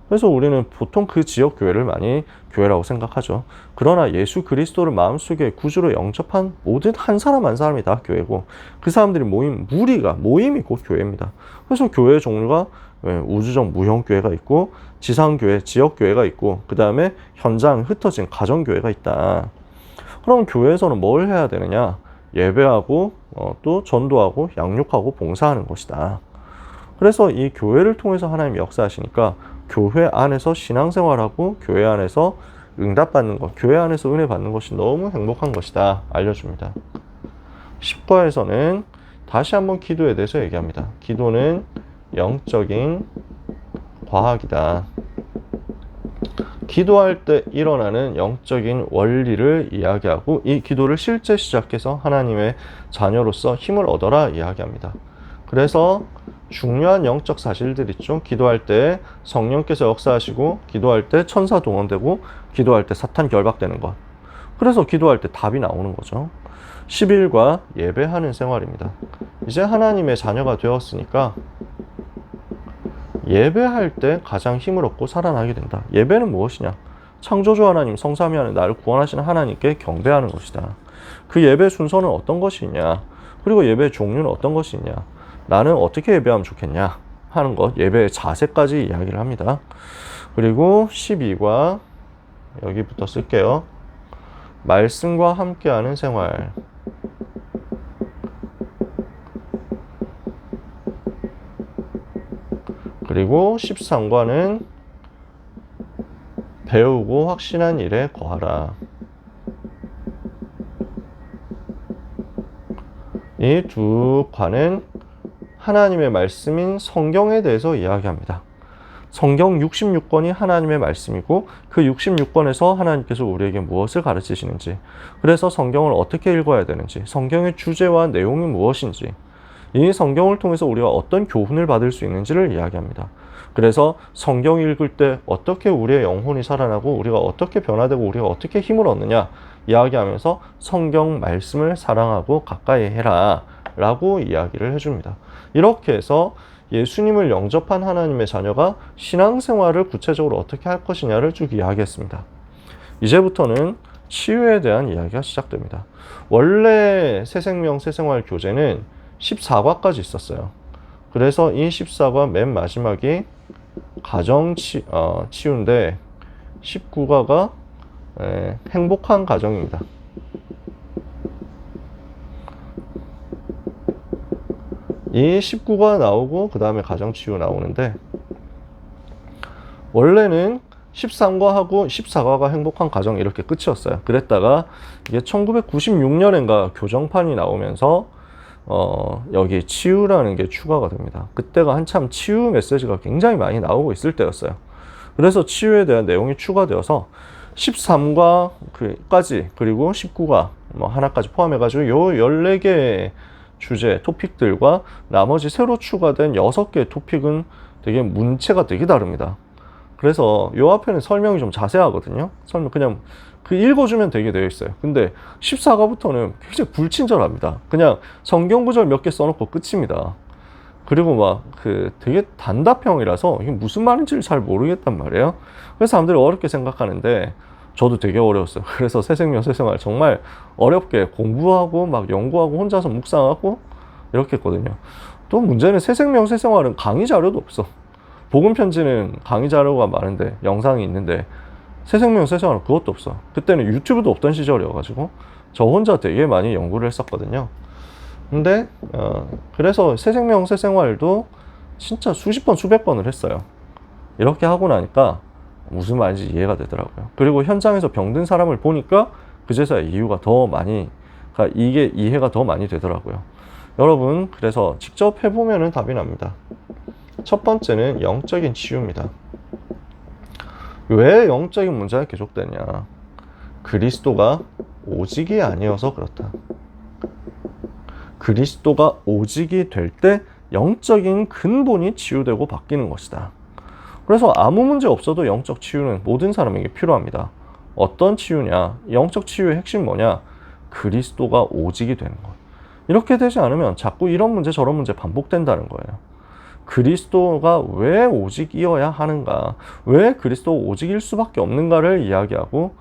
그래서 우리는 보통 그 지역교회를 많이 교회라고 생각하죠. 그러나 예수 그리스도를 마음속에 구주로 영접한 모든 한 사람 한 사람이 다 교회고 그 사람들이 모임이 곧 교회입니다. 그래서 교회의 종류가 우주적 무형교회가 있고 지상교회, 지역교회가 있고 그 다음에 현장 흩어진 가정교회가 있다. 그럼 교회에서는 뭘 해야 되느냐? 예배하고 또 전도하고 양육하고 봉사하는 것이다. 그래서 이 교회를 통해서 하나님이 역사하시니까 교회 안에서 신앙생활하고 교회 안에서 응답받는 것, 교회 안에서 은혜 받는 것이 너무 행복한 것이다 알려줍니다. 10과에서는 다시 한번 기도에 대해서 얘기합니다. 기도는 영적인 과학이다. 기도할 때 일어나는 영적인 원리를 이야기하고 이 기도를 실제 시작해서 하나님의 자녀로서 힘을 얻어라 이야기합니다. 그래서 중요한 영적 사실들 있죠. 기도할 때 성령께서 역사하시고 기도할 때 천사 동원되고 기도할 때 사탄 결박되는 것. 그래서 기도할 때 답이 나오는 거죠. 11과 예배하는 생활입니다. 이제 하나님의 자녀가 되었으니까 예배할 때 가장 힘을 얻고 살아나게 된다. 예배는 무엇이냐? 창조주 하나님, 성삼위하는 나를 구원하시는 하나님께 경배하는 것이다. 그 예배 순서는 어떤 것이 있냐? 그리고 예배의 종류는 어떤 것이 있냐? 나는 어떻게 예배하면 좋겠냐? 하는 것, 예배의 자세까지 이야기를 합니다. 그리고 12과 여기부터 쓸게요. 말씀과 함께하는 생활. 그리고 13과는 배우고 확신한 일에 거하라. 이 두 과는 하나님의 말씀인 성경에 대해서 이야기합니다. 성경 66권이 하나님의 말씀이고 그 66권에서 하나님께서 우리에게 무엇을 가르치시는지, 그래서 성경을 어떻게 읽어야 되는지, 성경의 주제와 내용이 무엇인지, 이 성경을 통해서 우리가 어떤 교훈을 받을 수 있는지를 이야기합니다. 그래서 성경 읽을 때 어떻게 우리의 영혼이 살아나고 우리가 어떻게 변화되고 우리가 어떻게 힘을 얻느냐 이야기하면서 성경 말씀을 사랑하고 가까이 해라 라고 이야기를 해줍니다. 이렇게 해서 예수님을 영접한 하나님의 자녀가 신앙생활을 구체적으로 어떻게 할 것이냐를 쭉 이야기했습니다. 이제부터는 치유에 대한 이야기가 시작됩니다. 원래 새생명 새생활 교재는 14과까지 있었어요. 그래서 이 14과 맨 마지막이 가정치유인데 19과가 행복한 가정입니다. 이 19가 나오고 그 다음에 가정치유 나오는데, 원래는 13과하고 14과가 행복한 가정 이렇게 끝이었어요. 그랬다가 이게 1996년인가 교정판이 나오면서 여기 치유라는 게 추가가 됩니다. 그때가 한참 치유 메시지가 굉장히 많이 나오고 있을 때였어요. 그래서 치유에 대한 내용이 추가되어서 13과까지 그리고 19과 하나까지 포함해가지고 요 14개의 주제, 토픽들과 나머지 새로 추가된 6개의 토픽은 되게 문체가 되게 다릅니다. 그래서 요 앞에는 설명이 좀 자세하거든요. 설명 그냥 읽어주면 되게 되어 있어요. 근데 14과부터는 굉장히 불친절합니다. 그냥 성경 구절 몇 개 써놓고 끝입니다. 그리고 막 되게 단답형이라서 이게 무슨 말인지를 잘 모르겠단 말이에요. 그래서 사람들이 어렵게 생각하는데 저도 되게 어려웠어요. 그래서 새생명 새생활 정말 어렵게 공부하고 막 연구하고 혼자서 묵상하고 이렇게 했거든요. 또 문제는 새생명 새생활은 강의 자료도 없어. 복음 편지는 강의 자료가 많은데 영상이 있는데 새생명 새생활은 그것도 없어. 그때는 유튜브도 없던 시절이어가지고 저 혼자 되게 많이 연구를 했었거든요. 근데 그래서 새생명 새생활도 진짜 수십 번 수백 번을 했어요. 이렇게 하고 나니까 무슨 말인지 이해가 되더라고요. 그리고 현장에서 병든 사람을 보니까 그제서야 이유가 더 많이, 그러니까 이게 이해가 더 많이 되더라고요. 여러분, 그래서 직접 해보면은 답이 납니다. 첫 번째는 영적인 치유입니다. 왜 영적인 문제가 계속되냐? 그리스도가 오직이 아니어서 그렇다. 그리스도가 오직이 될 때 영적인 근본이 치유되고 바뀌는 것이다. 그래서 아무 문제 없어도 영적 치유는 모든 사람에게 필요합니다. 어떤 치유냐? 영적 치유의 핵심 뭐냐? 그리스도가 오직이 되는 것. 이렇게 되지 않으면 자꾸 이런 문제 저런 문제 반복된다는 거예요. 그리스도가 왜 오직이어야 하는가? 왜 그리스도가 오직일 수밖에 없는가를 이야기하고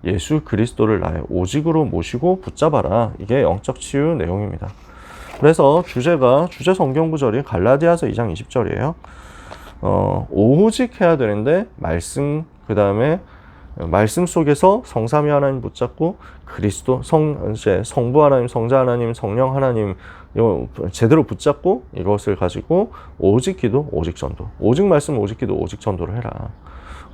예수 그리스도를 나의 오직으로 모시고 붙잡아라. 이게 영적 치유 내용입니다. 그래서 주제 성경 구절이 갈라디아서 2장 20절이에요. 오직 해야 되는데 말씀, 그 다음에 말씀 속에서 성삼위 하나님 붙잡고 그리스도 성부 하나님, 성자 하나님, 성령 하나님 제대로 붙잡고 이것을 가지고 오직 기도, 오직 전도, 오직 말씀, 오직 기도, 오직 전도를 해라.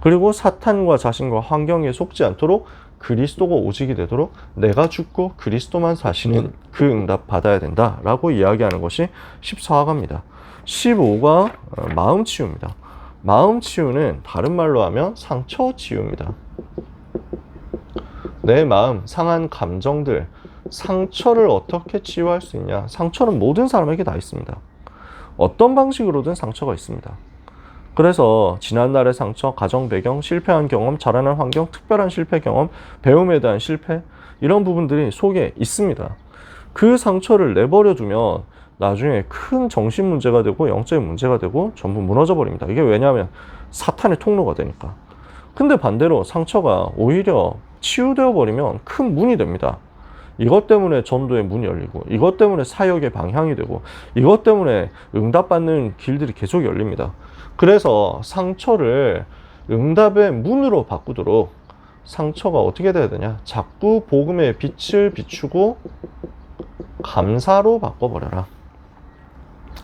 그리고 사탄과 자신과 환경에 속지 않도록 그리스도가 오직이 되도록 내가 죽고 그리스도만 사시는 그 응답 받아야 된다라고 이야기하는 것이 14화가입니다. 15가 마음 치유입니다. 마음 치유는 다른 말로 하면 상처 치유입니다. 내 마음, 상한 감정들, 상처를 어떻게 치유할 수 있냐? 상처는 모든 사람에게 다 있습니다. 어떤 방식으로든 상처가 있습니다. 그래서 지난날의 상처, 가정 배경, 실패한 경험, 자라난 환경, 특별한 실패 경험, 배움에 대한 실패, 이런 부분들이 속에 있습니다. 그 상처를 내버려 두면 나중에 큰 정신 문제가 되고 영적인 문제가 되고 전부 무너져 버립니다. 이게 왜냐하면 사탄의 통로가 되니까. 근데 반대로 상처가 오히려 치유되어 버리면 큰 문이 됩니다. 이것 때문에 전도의 문이 열리고, 이것 때문에 사역의 방향이 되고, 이것 때문에 응답받는 길들이 계속 열립니다. 그래서 상처를 응답의 문으로 바꾸도록 상처가 어떻게 돼야 되냐? 자꾸 복음의 빛을 비추고 감사로 바꿔버려라.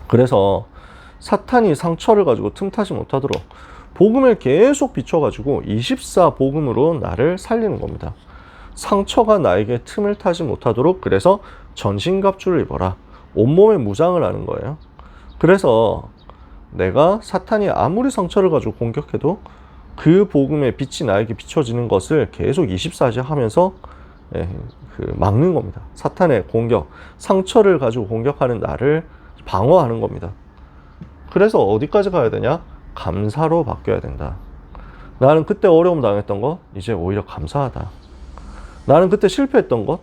그래서 사탄이 상처를 가지고 틈타지 못하도록 복음을 계속 비춰가지고 24 복음으로 나를 살리는 겁니다. 상처가 나에게 틈을 타지 못하도록, 그래서 전신갑주를 입어라. 온몸에 무장을 하는 거예요. 그래서 내가 사탄이 아무리 상처를 가지고 공격해도 그 복음의 빛이 나에게 비춰지는 것을 계속 24시 하면서 막는 겁니다. 사탄의 공격, 상처를 가지고 공격하는 나를 방어하는 겁니다. 그래서 어디까지 가야 되냐? 감사로 바뀌어야 된다. 나는 그때 어려움 당했던 거 이제 오히려 감사하다. 나는 그때 실패했던 것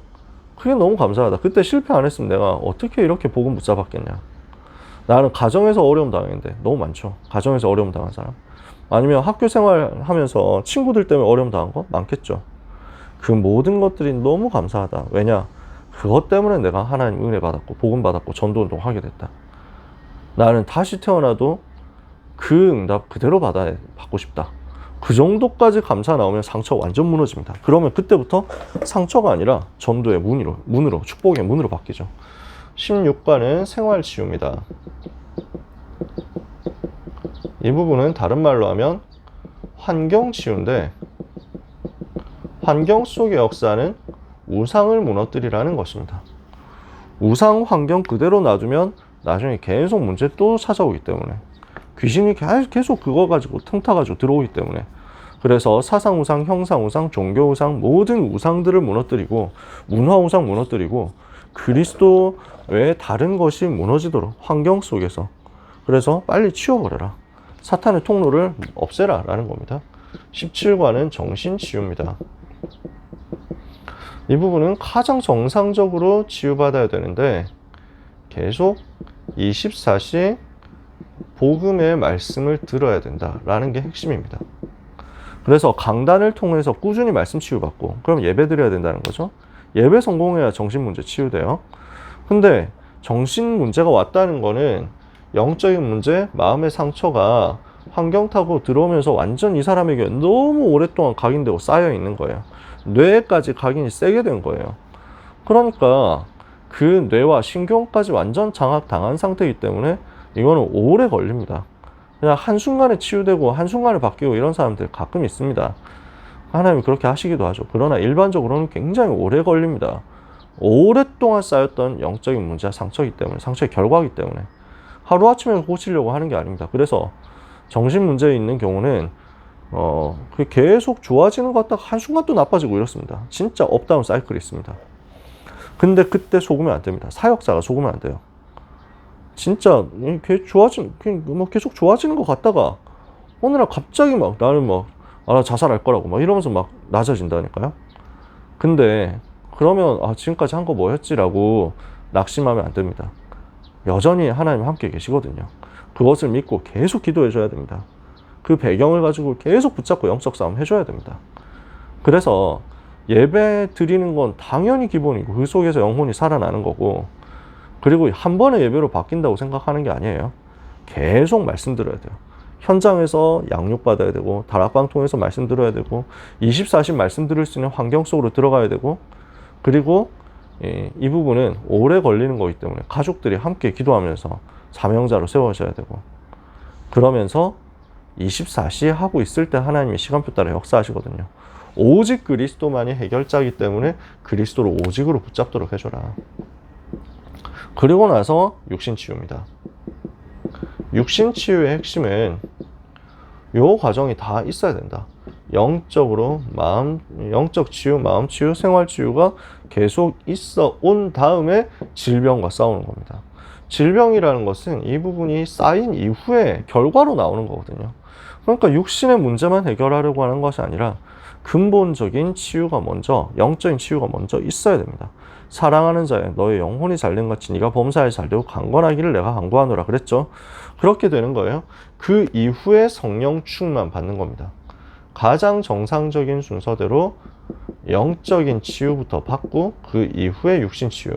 그게 너무 감사하다. 그때 실패 안 했으면 내가 어떻게 이렇게 복음 붙잡았겠냐. 나는 가정에서 어려움 당했는데 너무 많죠. 가정에서 어려움 당한 사람. 아니면 학교 생활하면서 친구들 때문에 어려움 당한 거 많겠죠. 그 모든 것들이 너무 감사하다. 왜냐? 그것 때문에 내가 하나님 은혜 받았고 복음 받았고 전도 운동 하게 됐다. 나는 다시 태어나도 그 응답 그대로 받고 싶다. 그 정도까지 감사 나오면 상처 완전 무너집니다. 그러면 그때부터 상처가 아니라 전도의 문으로 축복의 문으로 바뀌죠. 16과는 생활치유입니다. 이 부분은 다른 말로 하면 환경치유인데, 환경 속의 역사는 우상을 무너뜨리라는 것입니다. 우상 환경 그대로 놔두면 나중에 계속 문제 또 찾아오기 때문에, 귀신이 계속 그거 가지고 틈타가지고 들어오기 때문에, 그래서 사상우상, 형상우상, 종교우상, 모든 우상들을 무너뜨리고, 문화우상 무너뜨리고, 그리스도 외에 다른 것이 무너지도록 환경 속에서, 그래서 빨리 치워버려라. 사탄의 통로를 없애라 라는 겁니다. 17과는 정신치유입니다. 이 부분은 가장 정상적으로 치유받아야 되는데 계속 24시 복음의 말씀을 들어야 된다라는 게 핵심입니다. 그래서 강단을 통해서 꾸준히 말씀 치유받고, 그럼 예배 드려야 된다는 거죠. 예배 성공해야 정신 문제 치유돼요. 근데 정신 문제가 왔다는 거는 영적인 문제, 마음의 상처가 환경 타고 들어오면서 완전 이 사람에게 너무 오랫동안 각인되고 쌓여 있는 거예요. 뇌까지 각인이 세게 된 거예요. 그러니까 그 뇌와 신경까지 완전 장악당한 상태이기 때문에 이거는 오래 걸립니다. 그냥 한순간에 치유되고 한순간에 바뀌고 이런 사람들 가끔 있습니다. 하나님이 그렇게 하시기도 하죠. 그러나 일반적으로는 굉장히 오래 걸립니다. 오랫동안 쌓였던 영적인 문제와 상처이기 때문에, 상처의 결과이기 때문에 하루아침에 고치려고 하는 게 아닙니다. 그래서 정신 문제에 있는 경우는 그게 계속 좋아지는 것 같다가 한순간 또 나빠지고 이렇습니다. 진짜 업다운 사이클이 있습니다. 근데 그때 속으면 안 됩니다. 사역자가 속으면 안 돼요. 진짜 계속 좋아지는 것 같다가 어느 날 갑자기 막 나는 나 자살할 거라고 막 이러면서 막 낮아진다니까요. 근데 그러면 지금까지 한 거 뭐였지라고 낙심하면 안 됩니다. 여전히 하나님 함께 계시거든요. 그것을 믿고 계속 기도해 줘야 됩니다. 그 배경을 가지고 계속 붙잡고 영적 싸움 해줘야 됩니다. 그래서 예배 드리는 건 당연히 기본이고 그 속에서 영혼이 살아나는 거고, 그리고 한 번의 예배로 바뀐다고 생각하는 게 아니에요. 계속 말씀 들어야 돼요. 현장에서 양육받아야 되고, 다락방 통해서 말씀 들어야 되고, 24시 말씀 들을 수 있는 환경 속으로 들어가야 되고, 그리고 이 부분은 오래 걸리는 거기 때문에 가족들이 함께 기도하면서 사명자로 세워져야 되고, 그러면서 24시 하고 있을 때 하나님이 시간표 따라 역사하시거든요. 오직 그리스도만이 해결자이기 때문에 그리스도를 오직으로 붙잡도록 해줘라. 그리고 나서 육신치유입니다. 육신치유의 핵심은 요 과정이 다 있어야 된다. 영적으로 영적 치유, 마음 치유, 생활 치유가 계속 있어 온 다음에 질병과 싸우는 겁니다. 질병이라는 것은 이 부분이 쌓인 이후에 결과로 나오는 거거든요. 그러니까 육신의 문제만 해결하려고 하는 것이 아니라 근본적인 치유가 먼저, 영적인 치유가 먼저 있어야 됩니다. 사랑하는 자여 너의 영혼이 잘된 같이 네가 범사에 잘되고 강건하기를 내가 간구하노라 그랬죠. 그렇게 되는 거예요. 그 이후에 성령 충만 받는 겁니다. 가장 정상적인 순서대로 영적인 치유부터 받고 그 이후에 육신 치유.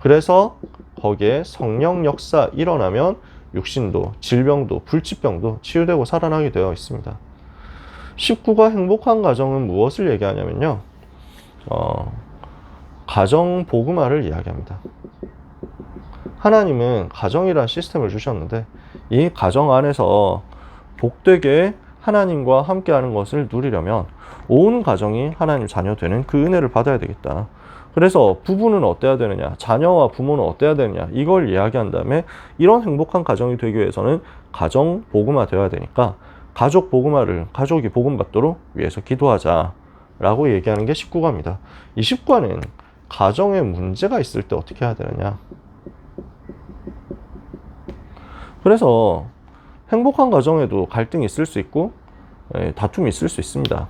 그래서 거기에 성령 역사 일어나면 육신도, 질병도, 불치병도 치유되고 살아나게 되어 있습니다. 19가 행복한 가정은 무엇을 얘기하냐면요. 가정 복음화를 이야기합니다. 하나님은 가정이라는 시스템을 주셨는데 이 가정 안에서 복되게 하나님과 함께하는 것을 누리려면 온 가정이 하나님 자녀 되는 그 은혜를 받아야 되겠다. 그래서 부부는 어때야 되느냐, 자녀와 부모는 어때야 되느냐, 이걸 이야기한 다음에 이런 행복한 가정이 되기 위해서는 가정 복음화 되어야 되니까 가족 복음화를, 가족이 복음 받도록 위해서 기도하자 라고 얘기하는 게 19과입니다. 이 10과는 가정에 문제가 있을 때 어떻게 해야 되느냐. 그래서 행복한 가정에도 갈등이 있을 수 있고 다툼이 있을 수 있습니다.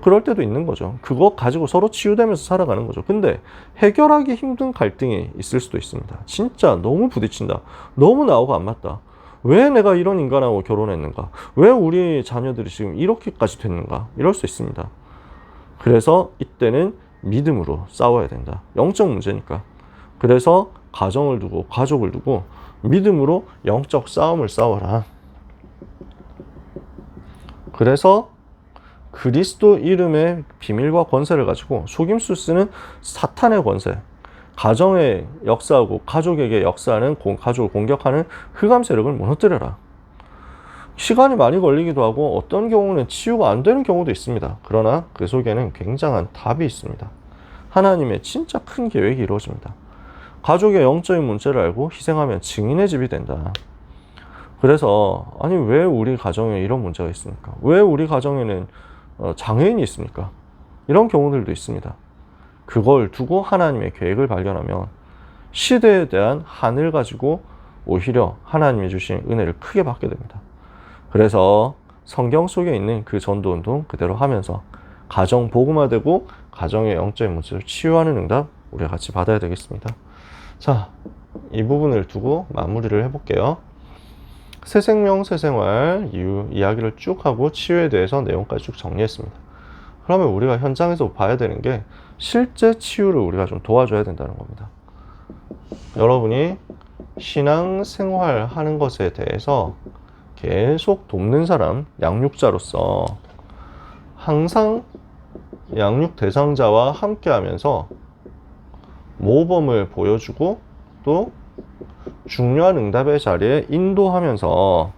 그럴 때도 있는 거죠. 그거 가지고 서로 치유되면서 살아가는 거죠. 근데 해결하기 힘든 갈등이 있을 수도 있습니다. 진짜 너무 부딪힌다. 너무 나하고 안 맞다. 왜 내가 이런 인간하고 결혼했는가? 왜 우리 자녀들이 지금 이렇게까지 됐는가? 이럴 수 있습니다. 그래서 이때는 믿음으로 싸워야 된다. 영적 문제니까. 그래서 가정을 두고 가족을 두고 믿음으로 영적 싸움을 싸워라. 그래서 그리스도 이름의 비밀과 권세를 가지고 속임수 쓰는 사탄의 권세, 가정에 역사하고 가족에게 역사하는 가족을 공격하는 흑암 세력을 무너뜨려라. 시간이 많이 걸리기도 하고 어떤 경우는 치유가 안 되는 경우도 있습니다. 그러나 그 속에는 굉장한 답이 있습니다. 하나님의 진짜 큰 계획이 이루어집니다. 가족의 영적인 문제를 알고 희생하면 증인의 집이 된다. 그래서 아니 왜 우리 가정에 이런 문제가 있습니까? 왜 우리 가정에는 장애인이 있습니까? 이런 경우들도 있습니다. 그걸 두고 하나님의 계획을 발견하면 시대에 대한 한을 가지고 오히려 하나님이 주신 은혜를 크게 받게 됩니다. 그래서 성경 속에 있는 그 전도운동 그대로 하면서 가정 복음화되고 가정의 영적인 문제를 치유하는 응답 우리가 같이 받아야 되겠습니다. 자, 이 부분을 두고 마무리를 해볼게요. 새 생명, 새 생활 이야기를 쭉 하고 치유에 대해서 내용까지 쭉 정리했습니다. 그러면 우리가 현장에서 봐야 되는 게 실제 치유를 우리가 좀 도와줘야 된다는 겁니다. 여러분이 신앙생활 하는 것에 대해서 계속 돕는 사람, 양육자로서 항상 양육 대상자와 함께 하면서 모범을 보여주고 또 중요한 응답의 자리에 인도하면서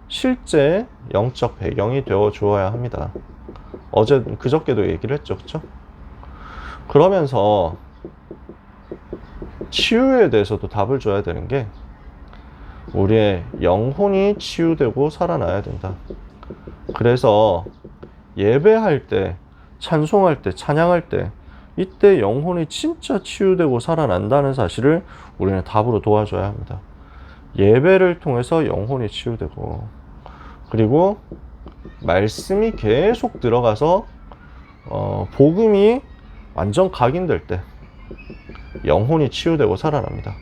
실제 영적 배경이 되어 주어야 합니다. 그저께도 얘기를 했죠, 그렇죠? 그러면서 치유에 대해서도 답을 줘야 되는 게 우리의 영혼이 치유되고 살아나야 된다. 그래서 예배할 때, 찬송할 때, 찬양할 때 이때 영혼이 진짜 치유되고 살아난다는 사실을 우리는 답으로 도와줘야 합니다. 예배를 통해서 영혼이 치유되고 그리고 말씀이 계속 들어가서 복음이 완전 각인될 때 영혼이 치유되고 살아납니다.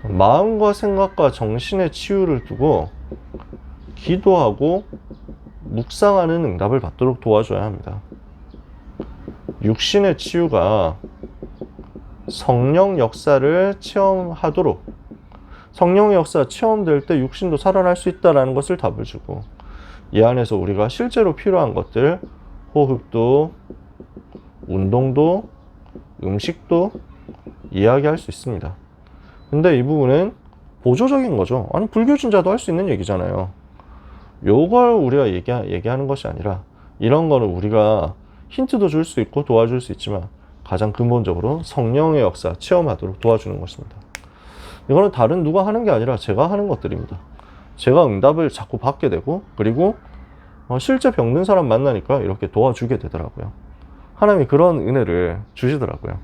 마음과 생각과 정신의 치유를 두고 기도하고 묵상하는 응답을 받도록 도와줘야 합니다. 육신의 치유가 성령 역사를 체험하도록 성령의 역사 체험될 때 육신도 살아날 수 있다는 것을 답을 주고 이 안에서 우리가 실제로 필요한 것들 호흡도 운동도 음식도 이야기할 수 있습니다. 근데 이 부분은 보조적인 거죠. 아니 불교신자도 할 수 있는 얘기잖아요. 요걸 우리가 얘기하는 것이 아니라 이런 거는 우리가 힌트도 줄 수 있고 도와줄 수 있지만 가장 근본적으로 성령의 역사 체험하도록 도와주는 것입니다. 이거는 다른 누가 하는 게 아니라 제가 하는 것들입니다. 제가 응답을 자꾸 받게 되고 그리고 실제 병든 사람 만나니까 이렇게 도와주게 되더라고요. 하나님이 그런 은혜를 주시더라고요.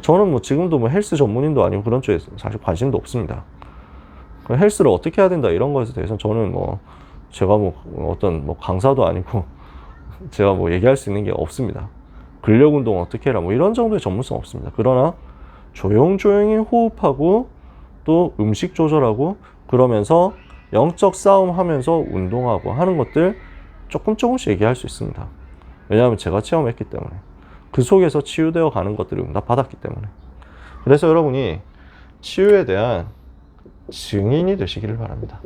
저는 뭐 지금도 뭐 헬스 전문인도 아니고 그런 쪽에 사실 관심도 없습니다. 헬스를 어떻게 해야 된다 이런 것에 대해서 저는 뭐 제가 뭐 어떤 뭐 강사도 아니고 제가 뭐 얘기할 수 있는 게 없습니다. 근력 운동 어떻게 해라 뭐 이런 정도의 전문성 없습니다. 그러나 조용조용히 호흡하고 또 음식 조절하고 그러면서 영적 싸움 하면서 운동하고 하는 것들 조금씩 얘기할 수 있습니다. 왜냐하면 제가 체험했기 때문에 그 속에서 치유되어 가는 것들을 응답받았기 때문에. 그래서 여러분이 치유에 대한 증인이 되시기를 바랍니다.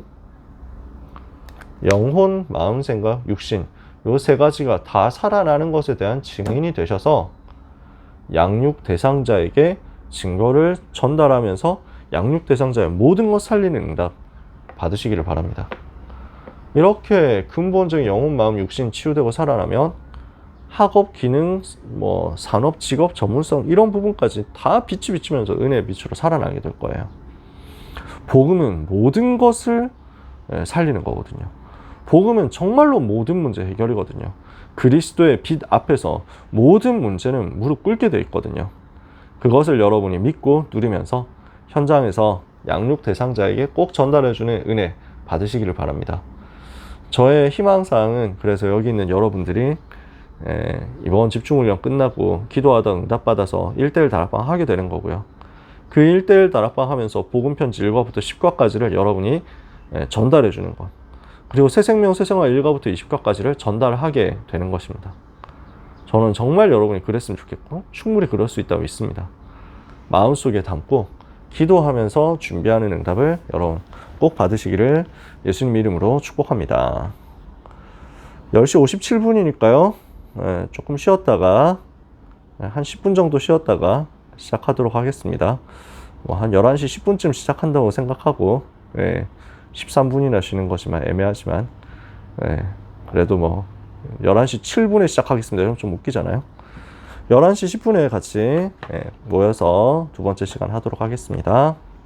영혼, 마음, 생각, 육신 요 세 가지가 다 살아나는 것에 대한 증인이 되셔서 양육 대상자에게 증거를 전달하면서 양육 대상자의 모든 것 살리는 응답 받으시기를 바랍니다. 이렇게 근본적인 영혼, 마음, 육신 치유되고 살아나면 학업, 기능, 뭐 산업, 직업, 전문성 이런 부분까지 다 빛이 비치면서 은혜의 빛으로 살아나게 될 거예요. 복음은 모든 것을 살리는 거거든요. 복음은 정말로 모든 문제 해결이거든요. 그리스도의 빛 앞에서 모든 문제는 무릎 꿇게 되어 있거든요. 그것을 여러분이 믿고 누리면서 현장에서 양육 대상자에게 꼭 전달해주는 은혜 받으시기를 바랍니다. 저의 희망사항은 그래서 여기 있는 여러분들이 이번 집중훈련 끝나고 기도하다 응답받아서 1:1 다락방 하게 되는 거고요. 그 1:1 다락방 하면서 복음편지 1과부터 10과까지를 여러분이 전달해 주는 것, 그리고 새생명 새생활 1과부터 20과까지를 전달하게 되는 것입니다. 저는 정말 여러분이 그랬으면 좋겠고 충분히 그럴 수 있다고 믿습니다. 마음속에 담고 기도하면서 준비하는 응답을 여러분 꼭 받으시기를 예수님 이름으로 축복합니다. 10시 57분이니까요. 조금 쉬었다가 한 10분 정도 쉬었다가 시작하도록 하겠습니다. 한 11시 10분쯤 시작한다고 생각하고 13분이나 쉬는 것이만 애매하지만 그래도 뭐 11시 7분에 시작하겠습니다. 좀 웃기잖아요. 11시 10분에 같이 모여서 두 번째 시간 하도록 하겠습니다.